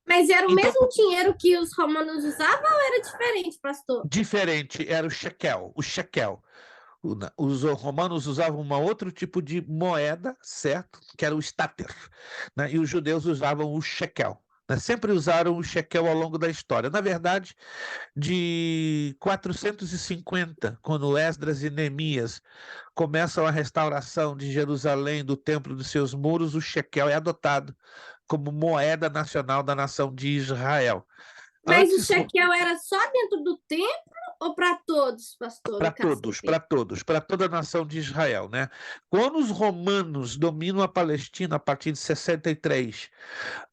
Mas era o Então, mesmo dinheiro que os romanos usavam ou era diferente, pastor? diferente era o shekel. Os romanos usavam um outro tipo de moeda, certo? Que era o stater, né? E os judeus usavam o shekel. Né? Sempre usaram o shekel ao longo da história. Na verdade, de 450, quando Esdras e Neemias começam a restauração de Jerusalém, do templo dos seus muros, o shekel é adotado como moeda nacional da nação de Israel. Mas o Antes, shekel era só dentro do templo ou para todos, pastor? para No caso, todos, para todos, para toda a nação de Israel, né? Quando os romanos dominam a Palestina a partir de 63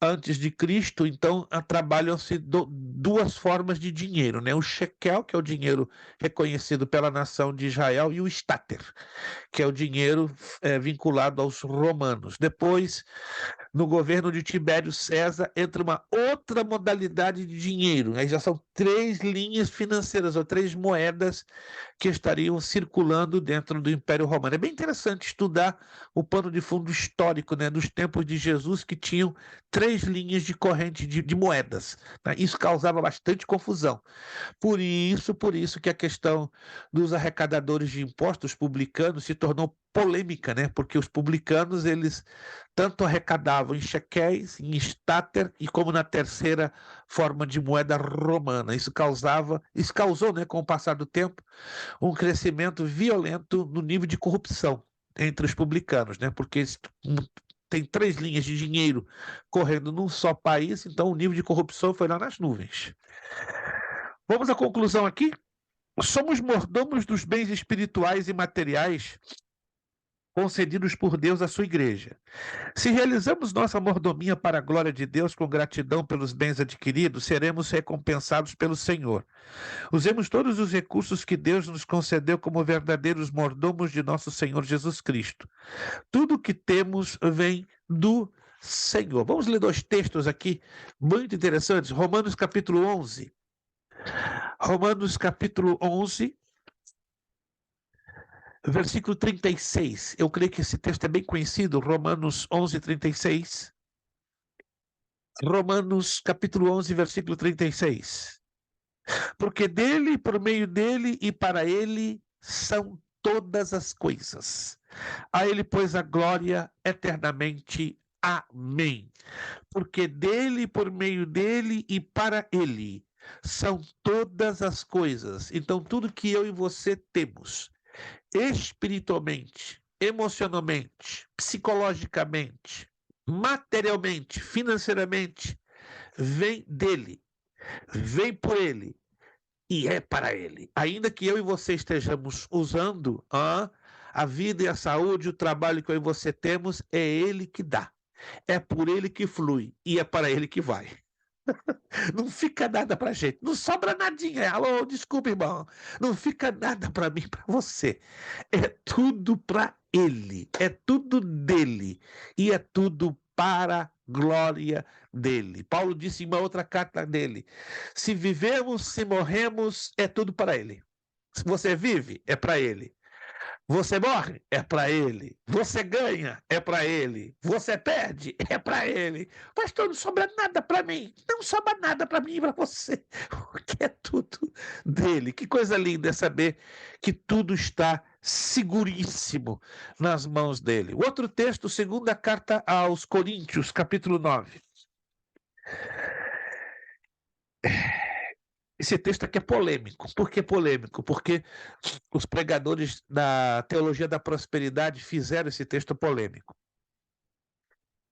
antes de Cristo, então trabalham-se duas formas de dinheiro, né? O shekel, que é o dinheiro reconhecido pela nação de Israel, e o stater, que é o dinheiro vinculado aos romanos. Depois, no governo de Tibério César, entra uma outra modalidade de dinheiro. Aí já são três linhas financeiras, ou três moedas que estariam circulando dentro do Império Romano. É bem interessante estudar o pano de fundo histórico, né, dos tempos de Jesus, que tinham três linhas de corrente de moedas, né? Isso causava bastante confusão. Por isso que a questão dos arrecadadores de impostos publicanos se tornou polêmica, né? Porque os publicanos, eles tanto arrecadavam em shekéis, em estáter e como na terceira forma de moeda romana. Isso causou, né, com o passar do tempo, um crescimento violento no nível de corrupção entre os publicanos, né? Porque tem três linhas de dinheiro correndo num só país, então o nível de corrupção foi lá nas nuvens. Vamos à conclusão aqui? Somos mordomos dos bens espirituais e materiais concedidos por Deus à sua igreja. Se realizamos nossa mordomia para a glória de Deus com gratidão pelos bens adquiridos, seremos recompensados pelo Senhor. Usemos todos os recursos que Deus nos concedeu como verdadeiros mordomos de nosso Senhor Jesus Cristo. Tudo o que temos vem do Senhor. Vamos ler dois textos aqui muito interessantes. Romanos capítulo 11. Romanos capítulo 11, versículo 36. Eu creio que esse texto é bem conhecido, Romanos 11, 36. Romanos capítulo 11, versículo 36. Porque dele, por meio dele e para ele são todas as coisas. A ele, pois, a glória eternamente. Amém. Porque dele, por meio dele e para ele são todas as coisas. Então, tudo que eu e você temos, espiritualmente, emocionalmente, psicologicamente, materialmente, financeiramente, vem dele, vem por ele e é para ele. Ainda que eu e você estejamos usando a vida e a saúde, o trabalho que eu e você temos, é ele que dá. É por ele que flui e é para ele que vai. Não fica nada para gente, não sobra nadinha. Alô, desculpa, irmão. Não fica nada para mim, para você. É tudo para ele, é tudo dele e é tudo para a glória dele. Paulo disse em uma outra carta dele: se vivemos, se morremos, é tudo para ele. Se você vive, é para ele. Você morre, é para ele. Você ganha, é para ele. Você perde, é para ele. Pastor, não sobra nada para mim. Não sobra nada para mim e para você. Porque é tudo dele. Que coisa linda é saber que tudo está seguríssimo nas mãos dele. O outro texto, segunda carta aos Coríntios, capítulo 9. Esse texto aqui é polêmico. Por que polêmico? Porque os pregadores da teologia da prosperidade fizeram esse texto polêmico.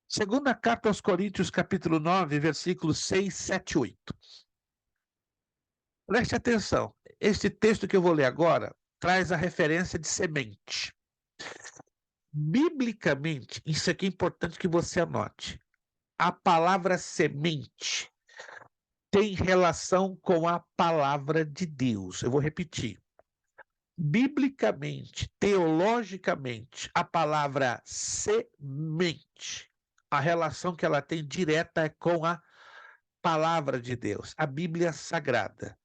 Segunda carta aos Coríntios, capítulo 9, versículos 6, 7 e 8. Preste atenção. Este texto que eu vou ler agora traz a referência de semente. Biblicamente, isso aqui é importante que você anote. A palavra semente tem relação com a palavra de Deus. Eu vou repetir. Biblicamente, teologicamente, a palavra semente, a relação que ela tem direta é com a palavra de Deus, a Bíblia Sagrada.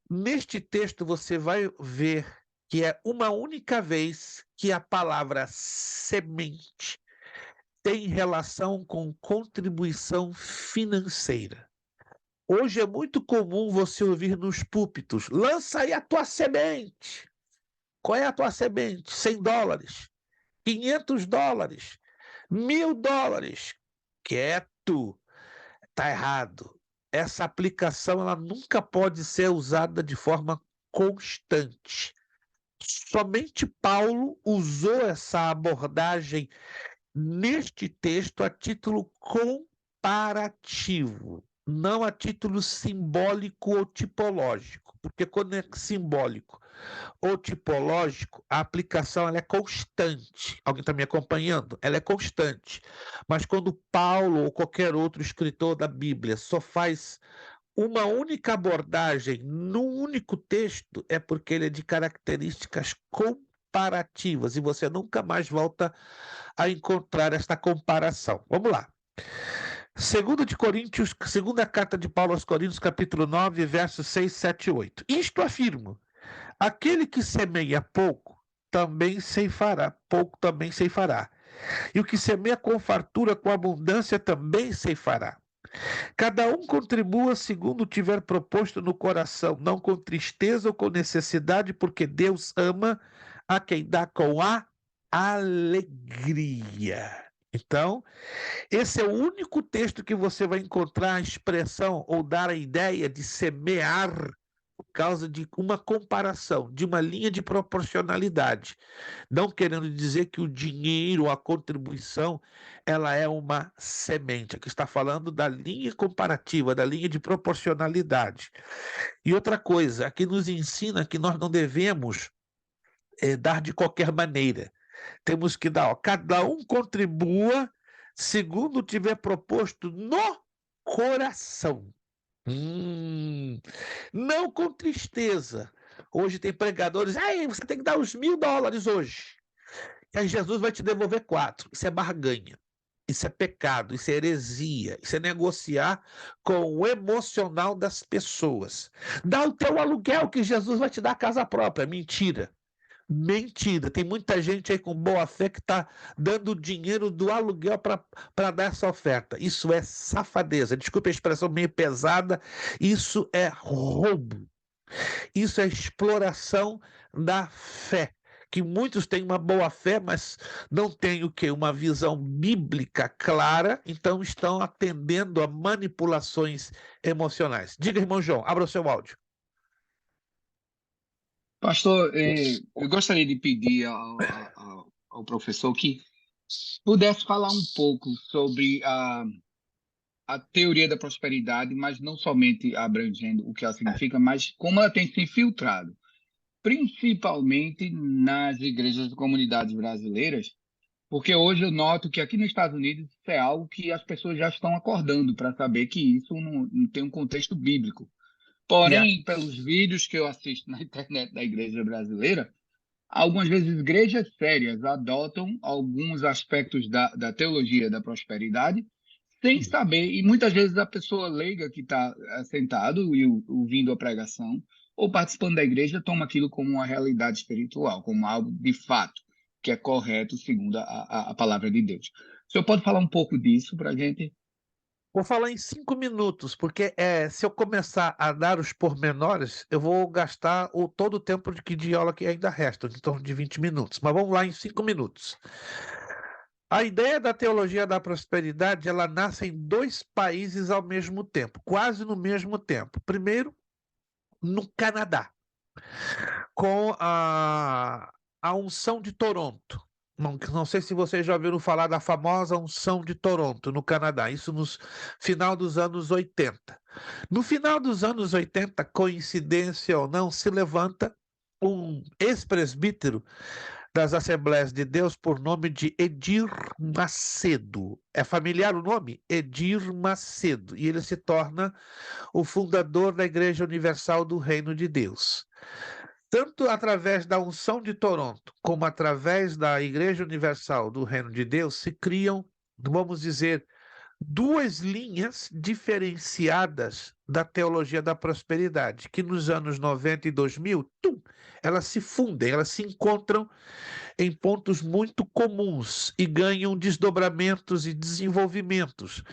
Neste texto você vai ver que é uma única vez que a palavra semente tem relação com contribuição financeira. Hoje é muito comum você ouvir nos púlpitos: lança aí a tua semente. Qual é a tua semente? $100, $500, $1.000. Quieto, está errado. Essa aplicação ela nunca pode ser usada de forma constante. Somente Paulo usou essa abordagem neste texto a título comparativo, não a título simbólico ou tipológico, porque quando é simbólico ou tipológico, a aplicação ela é constante. Alguém está me acompanhando? Ela é constante. Mas quando Paulo ou qualquer outro escritor da Bíblia só faz uma única abordagem num único texto, é porque ele é de características comparativas e você nunca mais volta a encontrar esta comparação. Vamos lá. Segunda carta de Paulo aos Coríntios, capítulo 9, versos 6, 7 e 8. Isto afirmo: aquele que semeia pouco, pouco também ceifará. E o que semeia com fartura, com abundância, também ceifará. Cada um contribua segundo tiver proposto no coração, não com tristeza ou com necessidade, porque Deus ama a quem dá com a alegria. Então, esse é o único texto que você vai encontrar a expressão ou dar a ideia de semear por causa de uma comparação, de uma linha de proporcionalidade. Não querendo dizer que o dinheiro, a contribuição, ela é uma semente. Aqui está falando da linha comparativa, da linha de proporcionalidade. E outra coisa, aqui nos ensina que nós não devemos dar de qualquer maneira. Temos que dar, cada um contribua segundo tiver proposto no coração. Não com tristeza. Hoje tem pregadores, você tem que dar os $1.000 hoje. E aí Jesus vai te devolver 4. Isso é barganha. Isso é pecado, isso é heresia, isso é negociar com o emocional das pessoas. Dá o teu aluguel que Jesus vai te dar a casa própria. Mentira. Mentira. Tem muita gente aí com boa fé que está dando dinheiro do aluguel para dar essa oferta. Isso é safadeza. Desculpe a expressão meio pesada. Isso é roubo. Isso é exploração da fé. Que muitos têm uma boa fé, mas não têm o quê? Uma visão bíblica clara, então estão atendendo a manipulações emocionais. Diga, irmão João, abra o seu áudio. Pastor, eu gostaria de pedir ao professor que pudesse falar um pouco sobre a teoria da prosperidade, mas não somente abrangendo o que ela significa, mas como ela tem se infiltrado, principalmente nas igrejas e comunidades brasileiras, porque hoje eu noto que aqui nos Estados Unidos isso é algo que as pessoas já estão acordando para saber que isso não tem um contexto bíblico. Porém, pelos vídeos que eu assisto na internet da igreja brasileira, algumas vezes igrejas sérias adotam alguns aspectos da teologia da prosperidade sem saber, e muitas vezes a pessoa leiga que está sentado e ouvindo a pregação ou participando da igreja toma aquilo como uma realidade espiritual, como algo de fato que é correto segundo a palavra de Deus. O senhor pode falar um pouco disso para a gente? Vou falar em 5 minutos, porque se eu começar a dar os pormenores, eu vou gastar todo o tempo de aula que ainda resta, em torno de 20 minutos. Mas vamos lá em 5 minutos. A ideia da teologia da prosperidade, ela nasce em 2 países ao mesmo tempo, quase no mesmo tempo. Primeiro, no Canadá, com a unção de Toronto. Não sei se vocês já ouviram falar da famosa unção de Toronto, no Canadá, isso no final dos anos 80. No final dos anos 80, coincidência ou não, se levanta um ex-presbítero das Assembleias de Deus por nome de Edir Macedo. É familiar o nome? Edir Macedo. E ele se torna o fundador da Igreja Universal do Reino de Deus. Tanto através da unção de Toronto, como através da Igreja Universal do Reino de Deus, se criam, vamos dizer, 2 linhas diferenciadas da teologia da prosperidade, que nos anos 90 e 2000, elas se fundem, elas se encontram em pontos muito comuns e ganham desdobramentos e desenvolvimentos,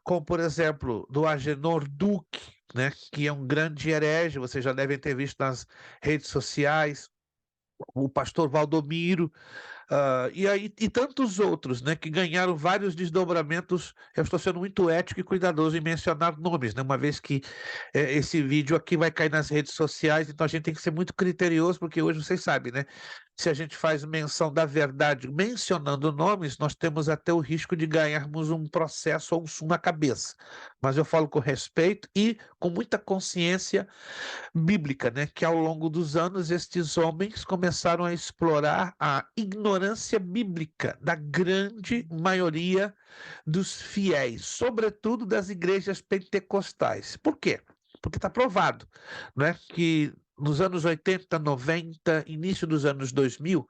como, por exemplo, do Agenor Duque, né, que é um grande herege, vocês já devem ter visto nas redes sociais, o pastor Valdomiro, e tantos outros, né, que ganharam vários desdobramentos. Eu estou sendo muito ético e cuidadoso em mencionar nomes, né, uma vez que esse vídeo aqui vai cair nas redes sociais, então a gente tem que ser muito criterioso, porque hoje vocês sabem, né, se a gente faz menção da verdade mencionando nomes, nós temos até o risco de ganharmos um processo ou um sum na cabeça. Mas eu falo com respeito e com muita consciência bíblica, né? Que ao longo dos anos estes homens começaram a explorar a ignorância bíblica da grande maioria dos fiéis, sobretudo das igrejas pentecostais. Por quê? Porque está provado, né, que nos anos 80, 90, início dos anos 2000,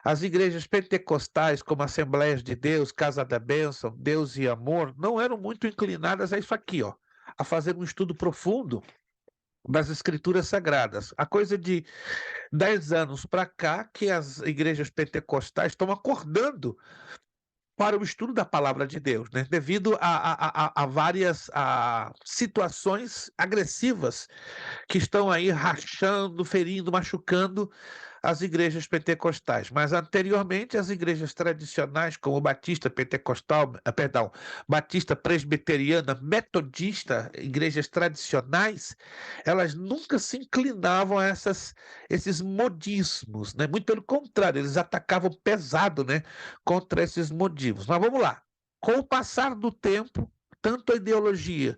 as igrejas pentecostais, como Assembleias de Deus, Casa da Bênção, Deus e Amor, não eram muito inclinadas a isso aqui, ó, a fazer um estudo profundo das Escrituras Sagradas. A coisa de 10 anos para cá que as igrejas pentecostais estão acordando para o estudo da palavra de Deus, né? Devido a várias situações agressivas que estão aí rachando, ferindo, machucando as igrejas pentecostais. Mas anteriormente as igrejas tradicionais, como Batista Pentecostal, Batista Presbiteriana, Metodista, igrejas tradicionais, elas nunca se inclinavam a esses modismos, né? Muito pelo contrário, eles atacavam pesado, né, contra esses modismos. Mas vamos lá. Com o passar do tempo, tanto a ideologia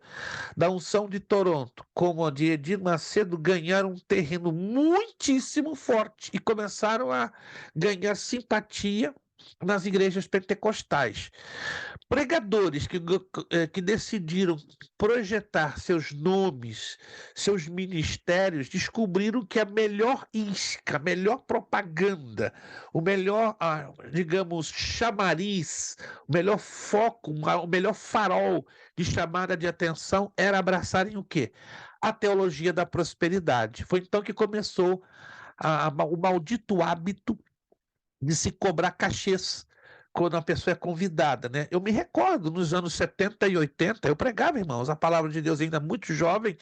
da unção de Toronto como a de Edir Macedo ganharam um terreno muitíssimo forte e começaram a ganhar simpatia nas igrejas pentecostais. Pregadores que decidiram projetar seus nomes, seus ministérios, descobriram que a melhor isca, a melhor propaganda, o melhor, digamos, chamariz, o melhor foco, o melhor farol de chamada de atenção era abraçarem o quê? A teologia da prosperidade. Foi então que começou o maldito hábito de se cobrar cachês quando a pessoa é convidada, né? Eu me recordo, nos anos 70 e 80, eu pregava, irmãos, a palavra de Deus ainda muito jovem,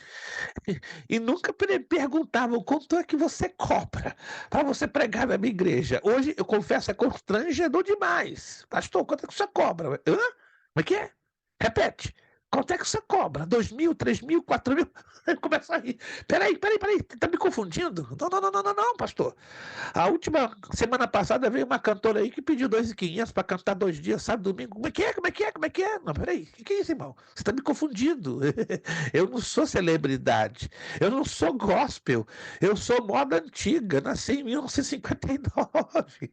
e nunca perguntavam quanto é que você cobra para você pregar na minha igreja. Hoje, eu confesso, é constrangedor demais. Pastor, quanto é que você cobra? Hã? Como é que é? Repete. Quanto é que você cobra? 2.000, 3.000, 4.000? Começa a rir. Peraí, tá me confundindo? Não, pastor. A última semana passada veio uma cantora aí que pediu 2.500 para cantar 2 dias, sábado, domingo. Como é que é? Não, peraí, o que é isso, irmão? Você está me confundindo. Eu não sou celebridade, eu não sou gospel, eu sou moda antiga, nasci em 1959.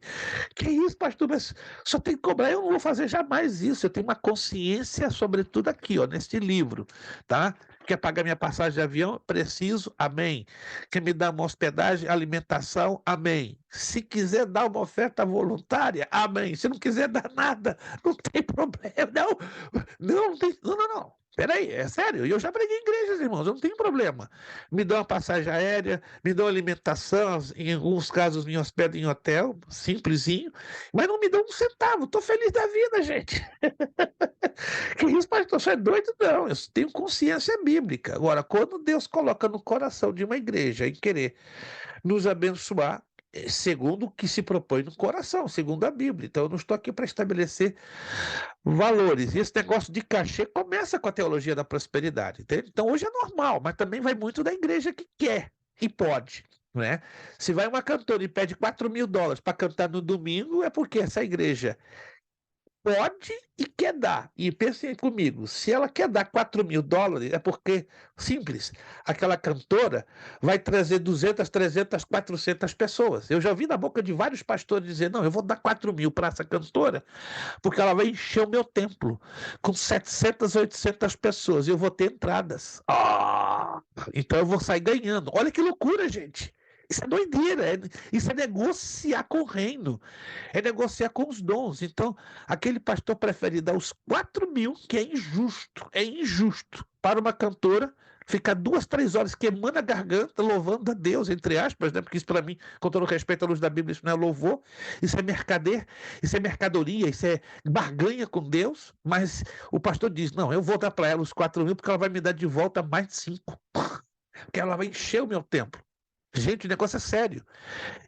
Que isso, pastor? Mas só tem que cobrar, eu não vou fazer jamais isso. Eu tenho uma consciência sobre tudo aqui, ó, neste livro, tá? Quer pagar minha passagem de avião? Preciso, amém. Quer me dar uma hospedagem, alimentação? Amém. Se quiser dar uma oferta voluntária? Amém. Se não quiser dar nada, não tem problema. Não. Peraí, é sério, eu já preguei em igrejas, irmãos, eu não tenho problema. Me dão uma passagem aérea, me dão alimentação, em alguns casos me hospedam em hotel, simplesinho, mas não me dão um centavo, estou feliz da vida, gente. Que isso, pastor, você é doido? Não, eu tenho consciência bíblica. Agora, quando Deus coloca no coração de uma igreja em querer nos abençoar, segundo o que se propõe no coração, segundo a Bíblia. Então, eu não estou aqui para estabelecer valores. E esse negócio de cachê começa com a teologia da prosperidade, entende? Então, hoje é normal, mas também vai muito da igreja que quer e pode, né? Se vai uma cantora e pede $4.000 para cantar no domingo, é porque essa igreja pode e quer dar. E pensem comigo, se ela quer dar $4.000, é porque, simples, aquela cantora vai trazer 200, 300, 400 pessoas. Eu já ouvi na boca de vários pastores dizer, não, eu vou dar 4.000 para essa cantora, porque ela vai encher o meu templo com 700, 800 pessoas, e eu vou ter entradas. Então eu vou sair ganhando. Olha que loucura, gente. Isso é doideira, isso é negociar com o reino, é negociar com os dons. Então, aquele pastor prefere dar os 4.000, que é injusto para uma cantora ficar 2, 3 horas queimando a garganta, louvando a Deus, entre aspas, né? Porque isso para mim, com todo respeito à luz da Bíblia, isso não é louvor, isso é isso é mercadoria, isso é barganha com Deus, mas o pastor diz, não, eu vou dar para ela os 4.000 porque ela vai me dar de volta mais de 5, porque ela vai encher o meu templo. Gente, o negócio é sério.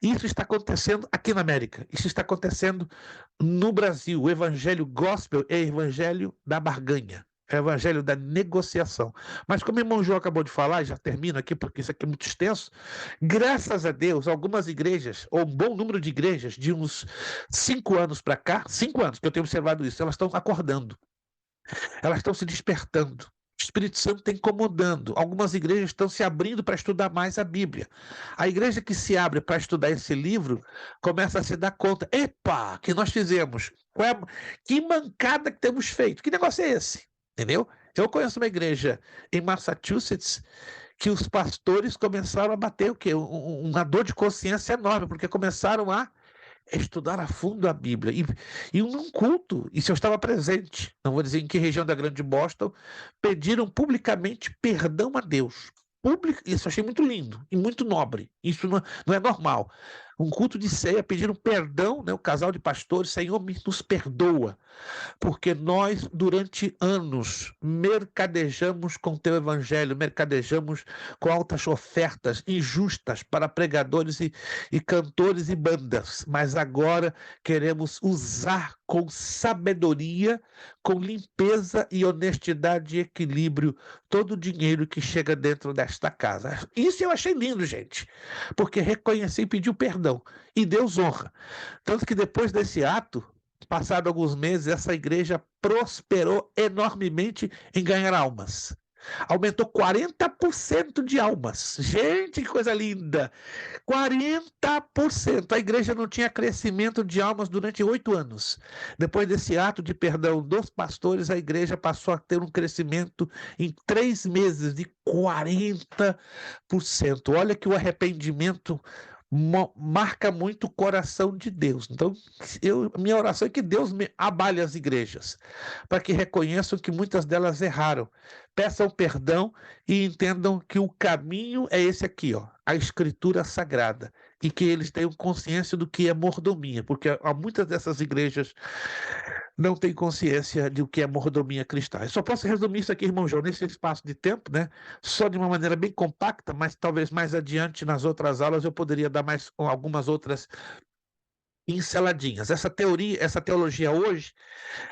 Isso está acontecendo aqui na América. Isso está acontecendo no Brasil. O evangelho gospel é o evangelho da barganha. É o evangelho da negociação. Mas como o irmão João acabou de falar, e já termino aqui porque isso aqui é muito extenso, graças a Deus, algumas igrejas, ou um bom número de igrejas, de uns 5 anos para cá, 5 anos que eu tenho observado isso, elas estão acordando. Elas estão se despertando. O Espírito Santo está incomodando. Algumas igrejas estão se abrindo para estudar mais a Bíblia. A igreja que se abre para estudar esse livro começa a se dar conta. Epa, que nós fizemos? Que mancada que temos feito? Que negócio é esse? Entendeu? Eu conheço uma igreja em Massachusetts que os pastores começaram a bater o quê? Uma dor de consciência enorme, porque começaram a estudar a fundo a Bíblia. E num culto, isso eu estava presente, não vou dizer em que região da Grande Boston, pediram publicamente perdão a Deus. Isso eu achei muito lindo e muito nobre. Isso não é normal. Um culto de ceia, pediram perdão, né, o casal de pastores, Senhor, nos perdoa, porque nós, durante anos, mercadejamos com teu evangelho, mercadejamos com altas ofertas injustas para pregadores e cantores e bandas, mas agora queremos usar com sabedoria, com limpeza e honestidade e equilíbrio todo o dinheiro que chega dentro desta casa. Isso eu achei lindo, gente, porque reconheci e pediu perdão, e Deus honra. Tanto que depois desse ato, passado alguns meses, essa igreja prosperou enormemente em ganhar almas. Aumentou 40% de almas. Gente, que coisa linda! 40%. A igreja não tinha crescimento de almas durante 8 anos. Depois desse ato de perdão dos pastores, a igreja passou a ter um crescimento em 3 meses de 40%. Olha que o arrependimento marca muito o coração de Deus. Então, minha oração é que Deus abale as igrejas, para que reconheçam que muitas delas erraram, peçam perdão e entendam que o caminho é esse aqui, ó, a Escritura Sagrada, e que eles tenham consciência do que é mordomia, porque há muitas dessas igrejas não têm consciência de o que é mordomia cristã. Eu só posso resumir isso aqui, irmão João, nesse espaço de tempo, né? Só de uma maneira bem compacta, mas talvez mais adiante nas outras aulas eu poderia dar mais algumas outras pinceladinhas. Essa teologia hoje,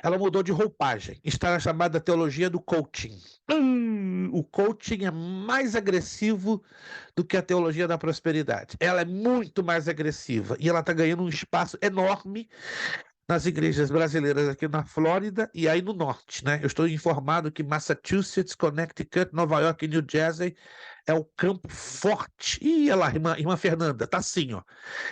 ela mudou de roupagem. Está na chamada teologia do coaching. O coaching é mais agressivo do que a teologia da prosperidade. Ela é muito mais agressiva e ela está ganhando um espaço enorme nas igrejas brasileiras aqui na Flórida e aí no norte, né? Eu estou informado que Massachusetts, Connecticut, Nova York e New Jersey é o campo forte. Ih, olha lá, irmã Fernanda, tá assim, ó.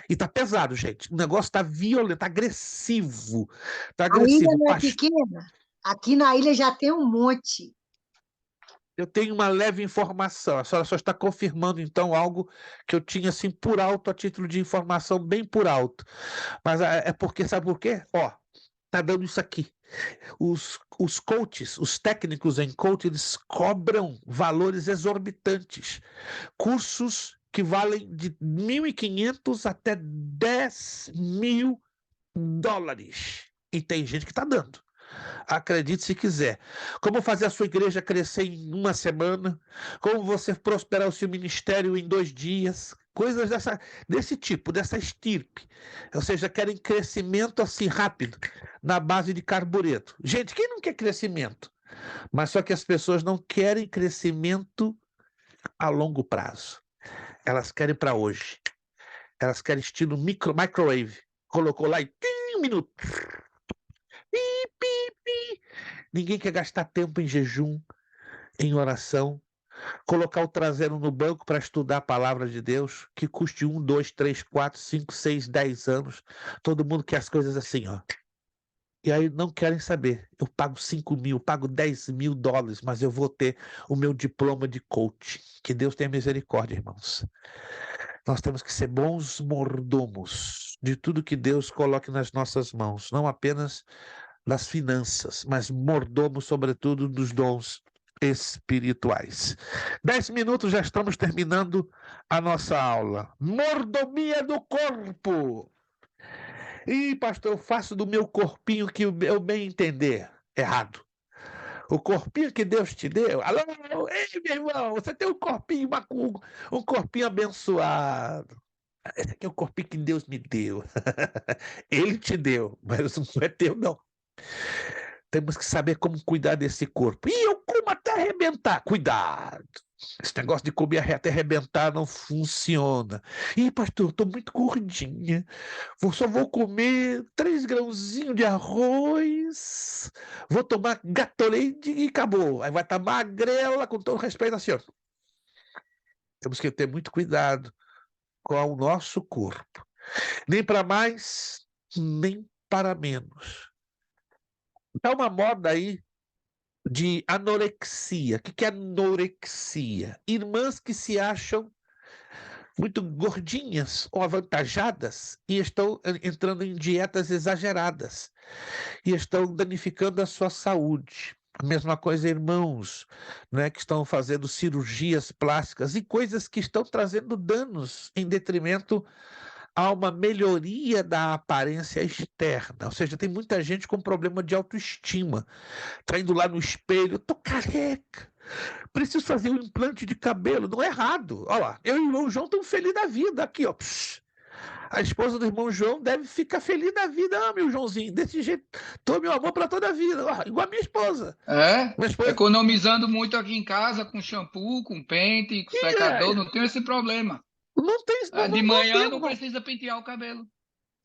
E tá pesado, gente. O negócio tá violento, tá agressivo. Tá A ilha agressivo. não é pequena? Aqui na ilha já tem um monte. Eu tenho uma leve informação. A senhora só está confirmando, então, algo que eu tinha, assim, por alto, a título de informação, bem por alto. Mas é porque, sabe por quê? Ó, tá dando isso aqui. Os coaches, os técnicos em coaching, eles cobram valores exorbitantes. Cursos que valem de 1.500 até 10.000 dólares. E tem gente que está dando. Acredite se quiser. Como fazer a sua igreja crescer em uma semana, como você prosperar o seu ministério em 2 dias, coisas desse tipo, dessa estirpe. Ou seja, querem crescimento assim rápido, na base de carbureto. Gente, quem não quer crescimento? Mas só que as pessoas não querem crescimento a longo prazo. Elas querem para hoje. Elas querem estilo microwave. Colocou lá e 1 minuto. Pi, pi, pi. Ninguém quer gastar tempo em jejum, em oração, colocar o traseiro no banco para estudar a palavra de Deus, que custe 1, 2, 3, 4, 5, 6, 10 anos. Todo mundo quer as coisas assim, ó. E aí não querem saber. Eu pago 5.000, pago 10.000 dólares, mas eu vou ter o meu diploma de coach. Que Deus tenha misericórdia, irmãos. Nós temos que ser bons mordomos de tudo que Deus coloque nas nossas mãos, não apenas das finanças, mas mordomos, sobretudo, dos dons espirituais. 10 minutos, já estamos terminando a nossa aula. Mordomia do corpo. Ih, pastor, eu faço do meu corpinho que eu bem entender. Errado. O corpinho que Deus te deu. Alô, ei, meu irmão, você tem um corpinho, um corpinho abençoado. Esse aqui é o corpinho que Deus me deu. Ele te deu, mas não é teu, não. Temos que saber como cuidar desse corpo. E eu como até arrebentar. Cuidado. Esse negócio de comer até arrebentar não funciona. Ih, pastor, eu estou muito gordinha. Só vou comer 3 grãozinhos de arroz. Vou tomar Gatorade e acabou. Aí vai estar magrela, com todo respeito, assim, ó. Temos que ter muito cuidado com o nosso corpo. Nem para mais, nem para menos. Tá uma moda aí de anorexia. O que é anorexia? Irmãs que se acham muito gordinhas ou avantajadas e estão entrando em dietas exageradas e estão danificando a sua saúde. A mesma coisa, irmãos, né, que estão fazendo cirurgias plásticas e coisas que estão trazendo danos em detrimento a uma melhoria da aparência externa. Ou seja, tem muita gente com problema de autoestima. Está indo lá no espelho, tô careca, preciso fazer um implante de cabelo. Não é errado. Olha lá, eu e o irmão João estamos felizes da vida. Aqui, ó. Psh. A esposa do irmão João deve ficar feliz da vida. Ah, meu Joãozinho, desse jeito, tô meu amor para toda a vida. Ó, igual a minha esposa. Minha esposa. Economizando muito aqui em casa com shampoo, com pente, com secador, não tem esse problema. Não tem, De manhã não irmão. precisa pentear o cabelo.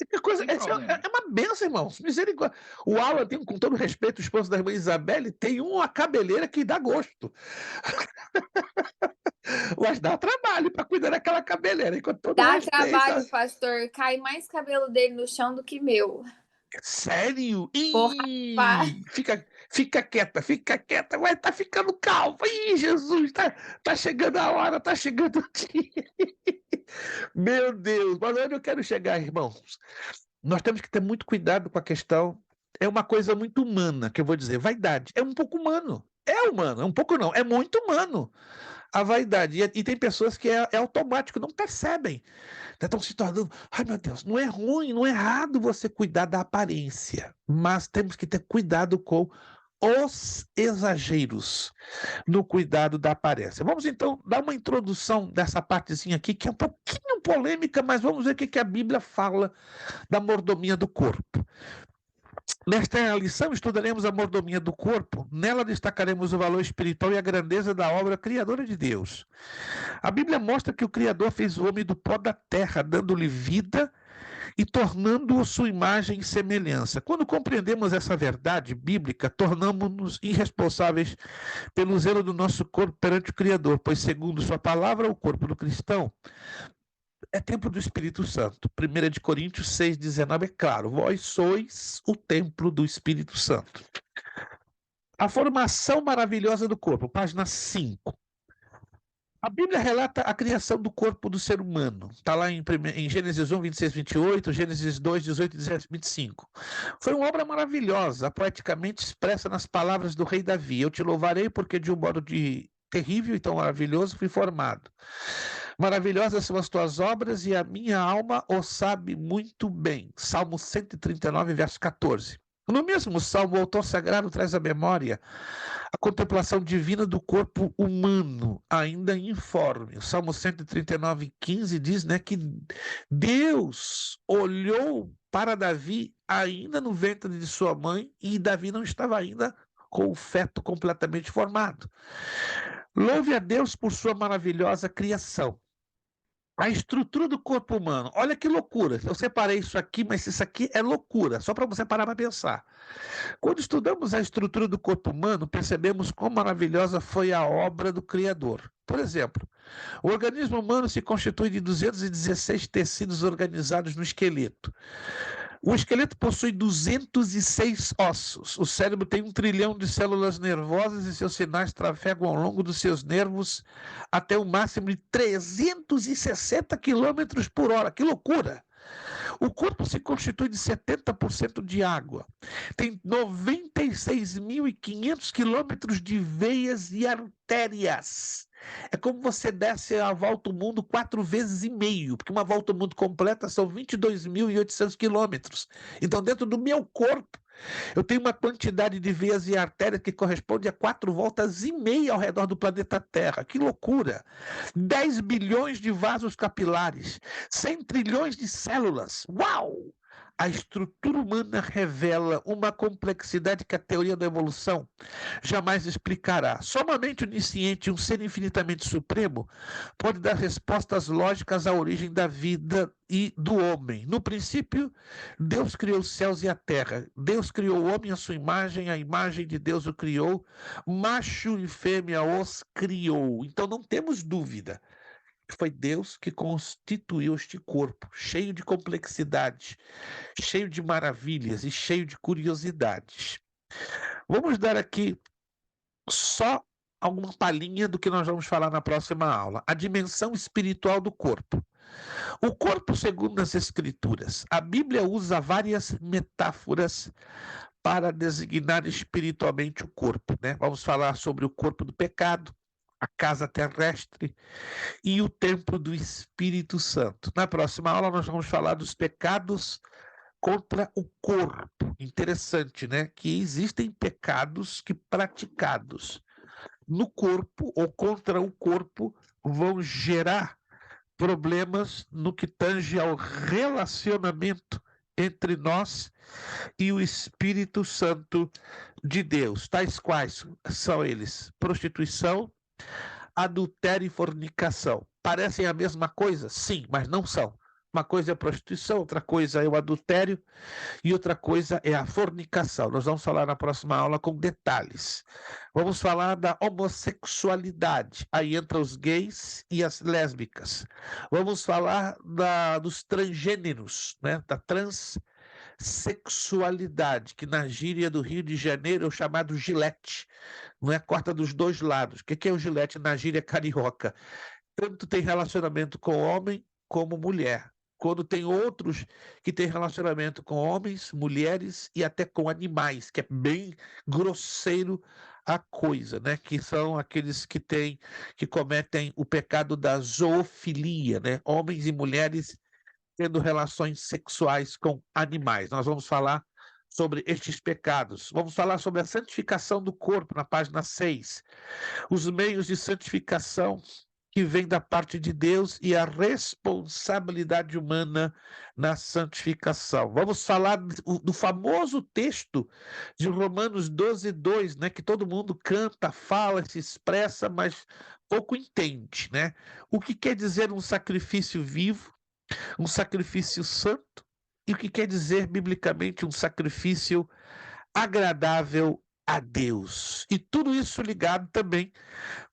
Que coisa, Sem problema. é uma benção, irmãos. Misericórdia. O Alan tem, com todo respeito, o esposo da irmã Isabelle, tem uma cabeleira que dá gosto. Mas dá trabalho para cuidar daquela cabeleira. Com todo Dá respeito. trabalho, pastor. Cai mais cabelo dele no chão do que meu. Sério? Porra, Fica quieta, vai tá ficando calma. Ih, Jesus, tá chegando a hora, tá chegando o dia. Meu Deus, mas onde eu quero chegar, irmãos? Nós temos que ter muito cuidado com a questão. É uma coisa muito humana, que eu vou dizer, vaidade. É um pouco humano. É humano, é um pouco não, é muito humano a vaidade. E tem pessoas que é automático, não percebem. Estão se tornando, ai meu Deus, não é ruim, não é errado você cuidar da aparência, mas temos que ter cuidado com os exageros no cuidado da aparência. Vamos então dar uma introdução dessa partezinha aqui, que é um pouquinho polêmica, mas vamos ver o que a Bíblia fala da mordomia do corpo. Nesta lição estudaremos a mordomia do corpo. Nela destacaremos o valor espiritual e a grandeza da obra criadora de Deus. A Bíblia mostra que o Criador fez o homem do pó da terra, dando-lhe vida e tornando-o sua imagem e semelhança. Quando compreendemos essa verdade bíblica, tornamos-nos irresponsáveis pelo zelo do nosso corpo perante o Criador, pois, segundo sua palavra, o corpo do cristão é templo do Espírito Santo. 1 Coríntios 6,19 é claro, vós sois o templo do Espírito Santo. A formação maravilhosa do corpo, página 5. A Bíblia relata a criação do corpo do ser humano. Está lá em Gênesis 1, 26, 28, Gênesis 2, 18 e 25. Foi uma obra maravilhosa, poeticamente expressa nas palavras do rei Davi. Eu te louvarei porque de um modo terrível e tão maravilhoso fui formado. Maravilhosas são as tuas obras e a minha alma o sabe muito bem. Salmo 139, verso 14. No mesmo salmo, o autor sagrado traz à memória a contemplação divina do corpo humano, ainda informe. O Salmo 139, 15 diz, né, que Deus olhou para Davi ainda no ventre de sua mãe e Davi não estava ainda com o feto completamente formado. Louve a Deus por sua maravilhosa criação. A estrutura do corpo humano, olha que loucura. Eu separei isso aqui, mas isso aqui é loucura, só para você parar para pensar. Quando estudamos a estrutura do corpo humano, percebemos quão maravilhosa foi a obra do Criador. Por exemplo, o organismo humano se constitui de 216 tecidos organizados no esqueleto. O esqueleto possui 206 ossos. O cérebro tem 1 trilhão de células nervosas e seus sinais trafegam ao longo dos seus nervos até um máximo de 360 quilômetros por hora. Que loucura! O corpo se constitui de 70% de água. Tem 96.500 quilômetros de veias e artérias. É como você desse a volta ao mundo 4,5 vezes, porque uma volta ao mundo completa são 22.800 quilômetros. Então, dentro do meu corpo, eu tenho uma quantidade de veias e artérias que corresponde a 4,5 voltas ao redor do planeta Terra. Que loucura! 10 bilhões de vasos capilares, 100 trilhões de células. Uau! A estrutura humana revela uma complexidade que a teoria da evolução jamais explicará. Somente o onisciente, um ser infinitamente supremo, pode dar respostas lógicas à origem da vida e do homem. No princípio, Deus criou os céus e a terra. Deus criou o homem à sua imagem, a imagem de Deus o criou, macho e fêmea os criou. Então não temos dúvida. Foi Deus que constituiu este corpo, cheio de complexidades, cheio de maravilhas e cheio de curiosidades. Vamos dar aqui Só alguma palhinha do que nós vamos falar na próxima aula. A dimensão espiritual do corpo. O corpo, segundo as Escrituras, a Bíblia usa várias metáforas para designar espiritualmente o corpo, né? Vamos falar sobre o corpo do pecado, a casa terrestre e o templo do Espírito Santo. Na próxima aula nós vamos falar dos pecados contra o corpo. Interessante, né? Que existem pecados que praticados no corpo ou contra o corpo vão gerar problemas no que tange ao relacionamento entre nós e o Espírito Santo de Deus. Tais quais são eles? Prostituição, adultério e fornicação. Parecem a mesma coisa? Sim, mas não são. Uma coisa é a prostituição, outra coisa é o adultério e outra coisa é a fornicação. Nós vamos falar na próxima aula com detalhes. Vamos falar da homossexualidade. Aí entra os gays e as lésbicas. Vamos falar dos transgêneros, né? Da transexualidade, que na gíria do Rio de Janeiro é o chamado gilete. Não é? Corta dos dois lados. O que é o gilete na gíria carioca? Tanto tem relacionamento com homem como mulher. Quando tem outros que têm relacionamento com homens, mulheres e até com animais, que é bem grosseiro a coisa, né? Que são aqueles que cometem o pecado da zoofilia, né? Homens e mulheres tendo relações sexuais com animais. Nós vamos falar sobre estes pecados. Vamos falar sobre a santificação do corpo, na página 6. Os meios de santificação que vem da parte de Deus e a responsabilidade humana na santificação. Vamos falar do famoso texto de Romanos 12:2, né, que todo mundo canta, fala, se expressa, mas pouco entende, né? O que quer dizer um sacrifício vivo, um sacrifício santo, e o que quer dizer biblicamente um sacrifício agradável a Deus. E tudo isso ligado também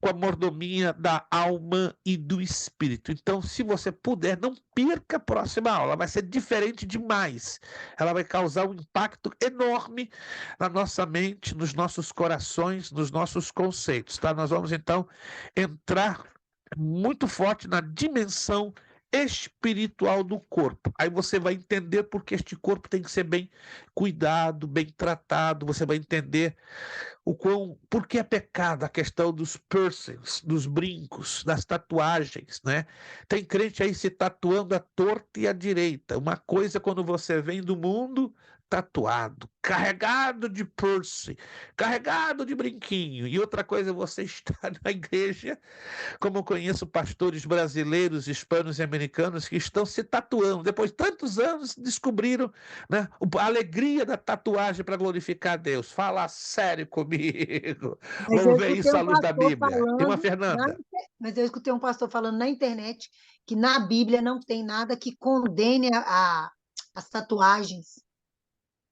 com a mordomia da alma e do espírito. Então, se você puder, não perca a próxima aula, vai ser diferente demais. Ela vai causar um impacto enorme na nossa mente, nos nossos corações, nos nossos conceitos, tá? Nós vamos então entrar muito forte na dimensão espiritual do corpo. Aí você vai entender porque este corpo tem que ser bem cuidado, bem tratado, você vai entender por que é pecado a questão dos piercings, dos brincos, das tatuagens, né? Tem crente aí se tatuando à torta e à direita. Uma coisa quando você vem do mundo tatuado, carregado de piercing, carregado de brinquinho. E outra coisa, você está na igreja, como eu conheço pastores brasileiros, hispanos e americanos que estão se tatuando. Depois de tantos anos, descobriram, né, a alegria da tatuagem para glorificar a Deus. Fala sério comigo. Mas Vamos eu ver escutei isso à um luz da pastor Bíblia. Irmã Fernanda. Mas eu escutei um pastor falando na internet que na Bíblia não tem nada que condene as tatuagens.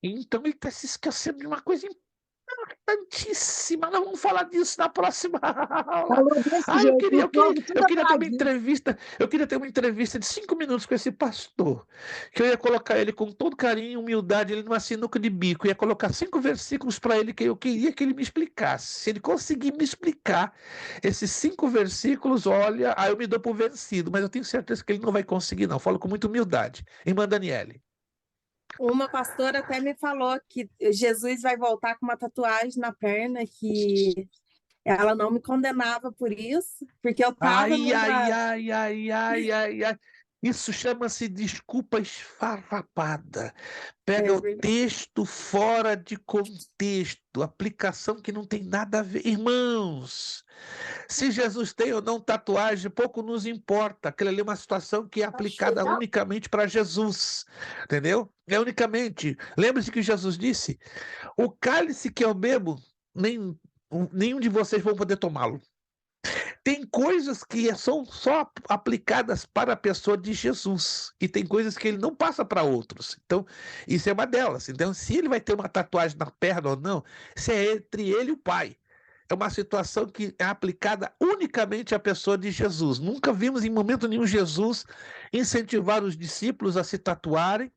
Então ele está se esquecendo de uma coisa importantíssima. Nós vamos falar disso na próxima aula. Falou desse Ah, jeito, eu o povo tudo queria ter uma aplaudindo. entrevista, eu queria ter uma entrevista de 5 minutos com esse pastor, que eu ia colocar ele com todo carinho e humildade, ele numa sinuca de bico, ia colocar 5 versículos para ele que eu queria que ele me explicasse. Se ele conseguir me explicar esses 5 versículos, olha, aí eu me dou por vencido, mas eu tenho certeza que ele não vai conseguir, não. Falo com muita humildade. Irmã Daniele. Uma pastora até me falou que Jesus vai voltar com uma tatuagem na perna, que ela não me condenava por isso, porque eu estava Ai, ai, numa... ai, ai, ai, ai, ai. Isso chama-se desculpa esfarrapada. Pega É o verdade. texto fora de contexto, aplicação que não tem nada a ver. Irmãos, se Jesus tem ou não tatuagem, pouco nos importa. Aquilo ali é uma situação que é aplicada unicamente para Jesus, entendeu? É unicamente. Lembre-se que Jesus disse: o cálice que eu bebo, nenhum de vocês vão poder tomá-lo. Tem coisas que são só aplicadas para a pessoa de Jesus e tem coisas que ele não passa para outros. Então, isso é uma delas. Então, se ele vai ter uma tatuagem na perna ou não, isso é entre ele e o Pai. É uma situação que é aplicada unicamente à pessoa de Jesus. Nunca vimos em momento nenhum Jesus incentivar os discípulos a se tatuarem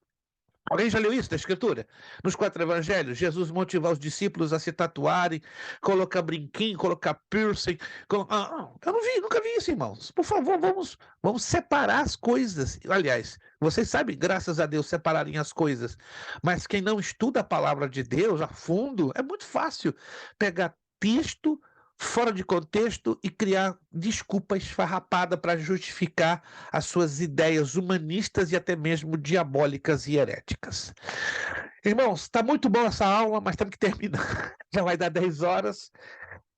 Alguém já leu isso da Escritura? Nos 4 evangelhos, Jesus motiva os discípulos a se tatuarem, colocar brinquinho, colocar piercing. Eu não vi, nunca vi isso, irmãos. Por favor, vamos separar as coisas. Aliás, vocês sabem, graças a Deus, separarem as coisas. Mas quem não estuda a palavra de Deus a fundo, é muito fácil pegar texto fora de contexto e criar desculpa esfarrapada para justificar as suas ideias humanistas e até mesmo diabólicas e heréticas. Irmãos, está muito boa essa aula, mas temos que terminar. Já vai dar 10 horas.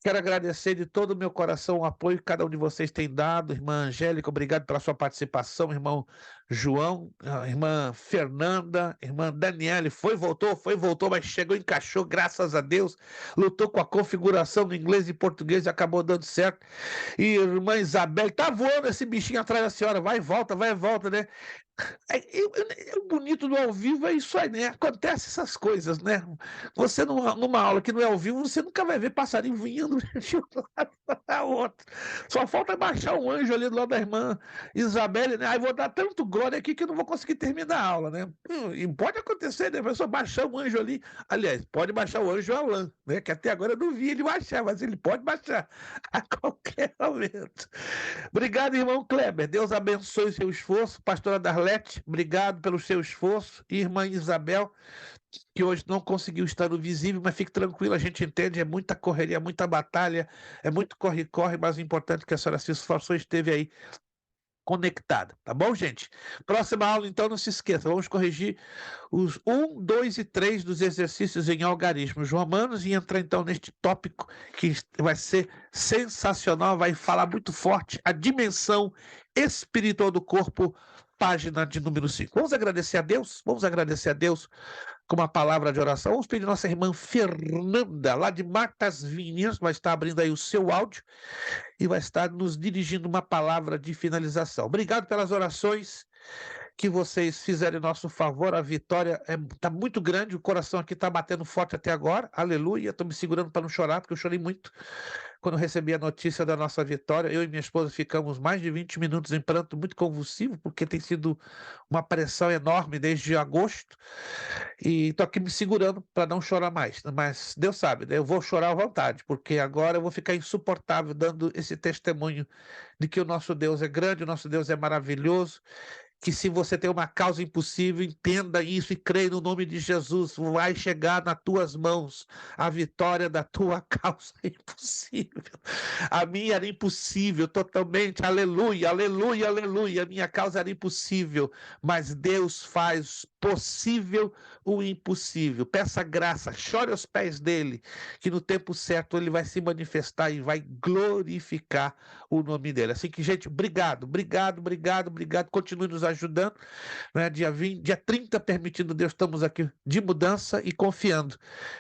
Quero agradecer de todo o meu coração o apoio que cada um de vocês tem dado. Irmã Angélica, obrigado pela sua participação. Irmão João, irmã Fernanda, irmã Daniele, voltou, mas chegou, encaixou, graças a Deus. Lutou com a configuração do inglês e português e acabou dando certo. E irmã Isabel, tá voando esse bichinho atrás da senhora, vai e volta, né? O bonito do ao vivo é isso aí, né? Acontece essas coisas, né? Você numa aula que não é ao vivo, você nunca vai ver passarinho vindo de um lado para outro. Só falta baixar um anjo ali do lado da irmã Isabelle, né? Aí vou dar tanto glória aqui que eu não vou conseguir terminar a aula, né? E pode acontecer, né? Só baixar um anjo ali. Aliás, pode baixar o anjo Alain, né? Que até agora eu não vi ele baixar, mas ele pode baixar a qualquer momento. Obrigado, irmão Kleber. Deus abençoe o seu esforço. Pastora Darlete, obrigado pelo seu esforço. E irmã Isabel, que hoje não conseguiu estar no visível, mas fique tranquilo, a gente entende, é muita correria, muita batalha, é muito corre-corre, mas o importante é que a senhora se esforçou e esteve aí conectada, tá bom, gente? Próxima aula, então, não se esqueça, vamos corrigir os 1, 2 e 3 dos exercícios em algarismos romanos e entrar, então, neste tópico que vai ser sensacional, vai falar muito forte a dimensão espiritual do corpo, página de número 5. Vamos agradecer a Deus? Vamos agradecer a Deus com uma palavra de oração. Vamos pedir nossa irmã Fernanda, lá de Martas Vinhas, vai estar abrindo aí o seu áudio e vai estar nos dirigindo uma palavra de finalização. Obrigado pelas orações que vocês fizeram em nosso favor. A vitória está muito grande, o coração aqui está batendo forte até agora. Aleluia, estou me segurando para não chorar, porque eu chorei muito quando recebi a notícia da nossa vitória. Eu e minha esposa ficamos mais de 20 minutos em pranto muito convulsivo, porque tem sido uma pressão enorme desde agosto, e estou aqui me segurando para não chorar mais, mas Deus sabe, né? Eu vou chorar à vontade, porque agora eu vou ficar insuportável dando esse testemunho de que o nosso Deus é grande, o nosso Deus é maravilhoso, que se você tem uma causa impossível, entenda isso e creia no nome de Jesus, vai chegar nas tuas mãos a vitória da tua causa impossível. A minha era impossível totalmente, aleluia, aleluia, aleluia, a minha causa era impossível, mas Deus faz possível o impossível. Peça graça, chore aos pés dele, que no tempo certo ele vai se manifestar e vai glorificar o nome dele. Assim que, gente, obrigado, continue nos ajudando, né? Dia 30, permitindo Deus, estamos aqui de mudança e confiando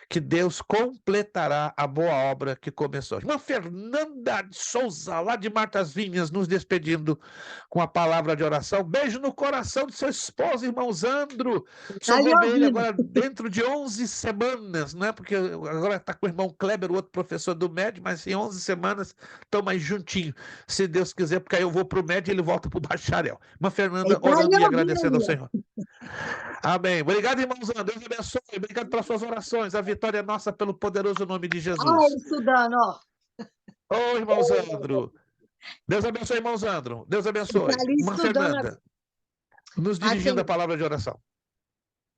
que Deus completará a boa obra que começou. Irmã Fernanda de Souza, lá de Martas Vinhas, nos despedindo com a palavra de oração. Beijo no coração de seu esposo, irmão Zandro. Só vou ver ele agora dentro de 11 semanas, né? Porque agora está com o irmão Kleber, o outro professor do MED, mas em 11 semanas estão mais juntinho, se Deus quiser, porque aí eu vou para o MED e ele volta para o bacharel. Irmã Fernanda, orando e agradecendo ao Senhor. Amém. Obrigado, irmão Zandro. Deus abençoe. Obrigado pelas suas orações. A vitória é nossa pelo poderoso nome de Jesus. Olha, estudando, ó. Ô, irmão Zandro. Deus abençoe, irmão Zandro. Deus abençoe. Irmã Fernanda, nos dirigindo a palavra de oração.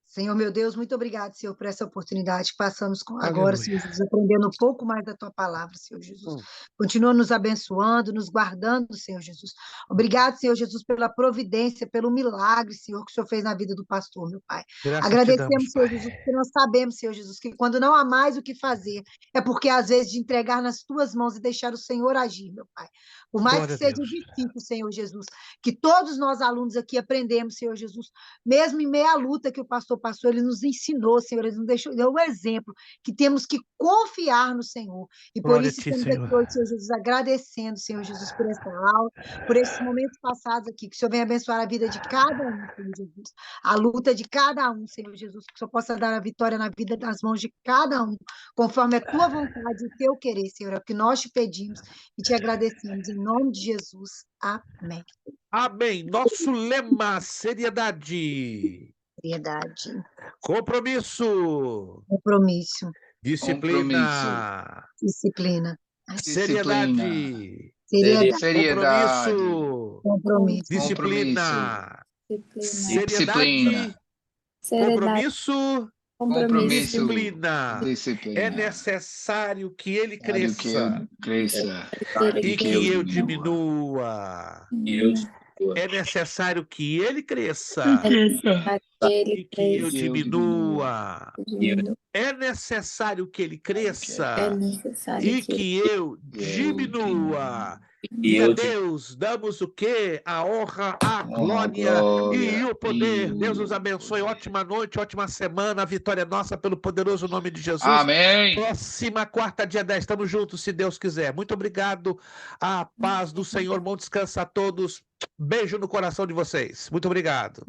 Senhor, meu Deus, muito obrigado, Senhor, por essa oportunidade que passamos agora, Senhor Jesus, aprendendo um pouco mais da Tua palavra, Senhor Jesus. Continua nos abençoando, nos guardando, Senhor Jesus. Obrigado, Senhor Jesus, pela providência, pelo milagre, Senhor, que o Senhor fez na vida do pastor, meu Pai. Agradecemos, Senhor Jesus, porque nós sabemos, Senhor Jesus, que quando não há mais o que fazer, é porque, às vezes, de entregar nas Tuas mãos e deixar o Senhor agir, meu Pai. Por mais que seja difícil, Senhor Jesus, que todos nós alunos aqui aprendemos, Senhor Jesus, mesmo em meia luta que o pastor passou, ele nos ensinou, Senhor, ele nos deu o exemplo que temos que confiar no Senhor. E por isso estamos aqui hoje, Senhor Jesus, agradecendo, Senhor Jesus, por essa aula, por esses momentos passados aqui, que o Senhor venha abençoar a vida de cada um, Senhor Jesus, a luta de cada um, Senhor Jesus, que o Senhor possa dar a vitória na vida das mãos de cada um, conforme a Tua vontade e o Teu querer, Senhor, é o que nós te pedimos e te agradecemos, em nome de Jesus. Amém. Amém. Nosso lema, seriedade. Seriedade. Compromisso. Compromisso. Disciplina. Disciplina. Seriedade. Seriedade. Seriedade. Compromisso. Compromisso. Disciplina. Disciplina. Seriedade. Compromisso. Compromisso. Disciplina. Disciplina. É necessário que ele Para que eu cresça cresça e que eu diminua. É necessário que ele cresça e que eu diminua. É necessário que ele cresça e que eu diminua. E a Deus damos o quê? A honra, a glória e o poder. Deus nos abençoe. Ótima noite, ótima semana. A vitória é nossa pelo poderoso nome de Jesus. Amém. Próxima quarta, dia 10. Estamos juntos, se Deus quiser. Muito obrigado. A paz do Senhor. Bom descanso a todos. Beijo no coração de vocês. Muito obrigado.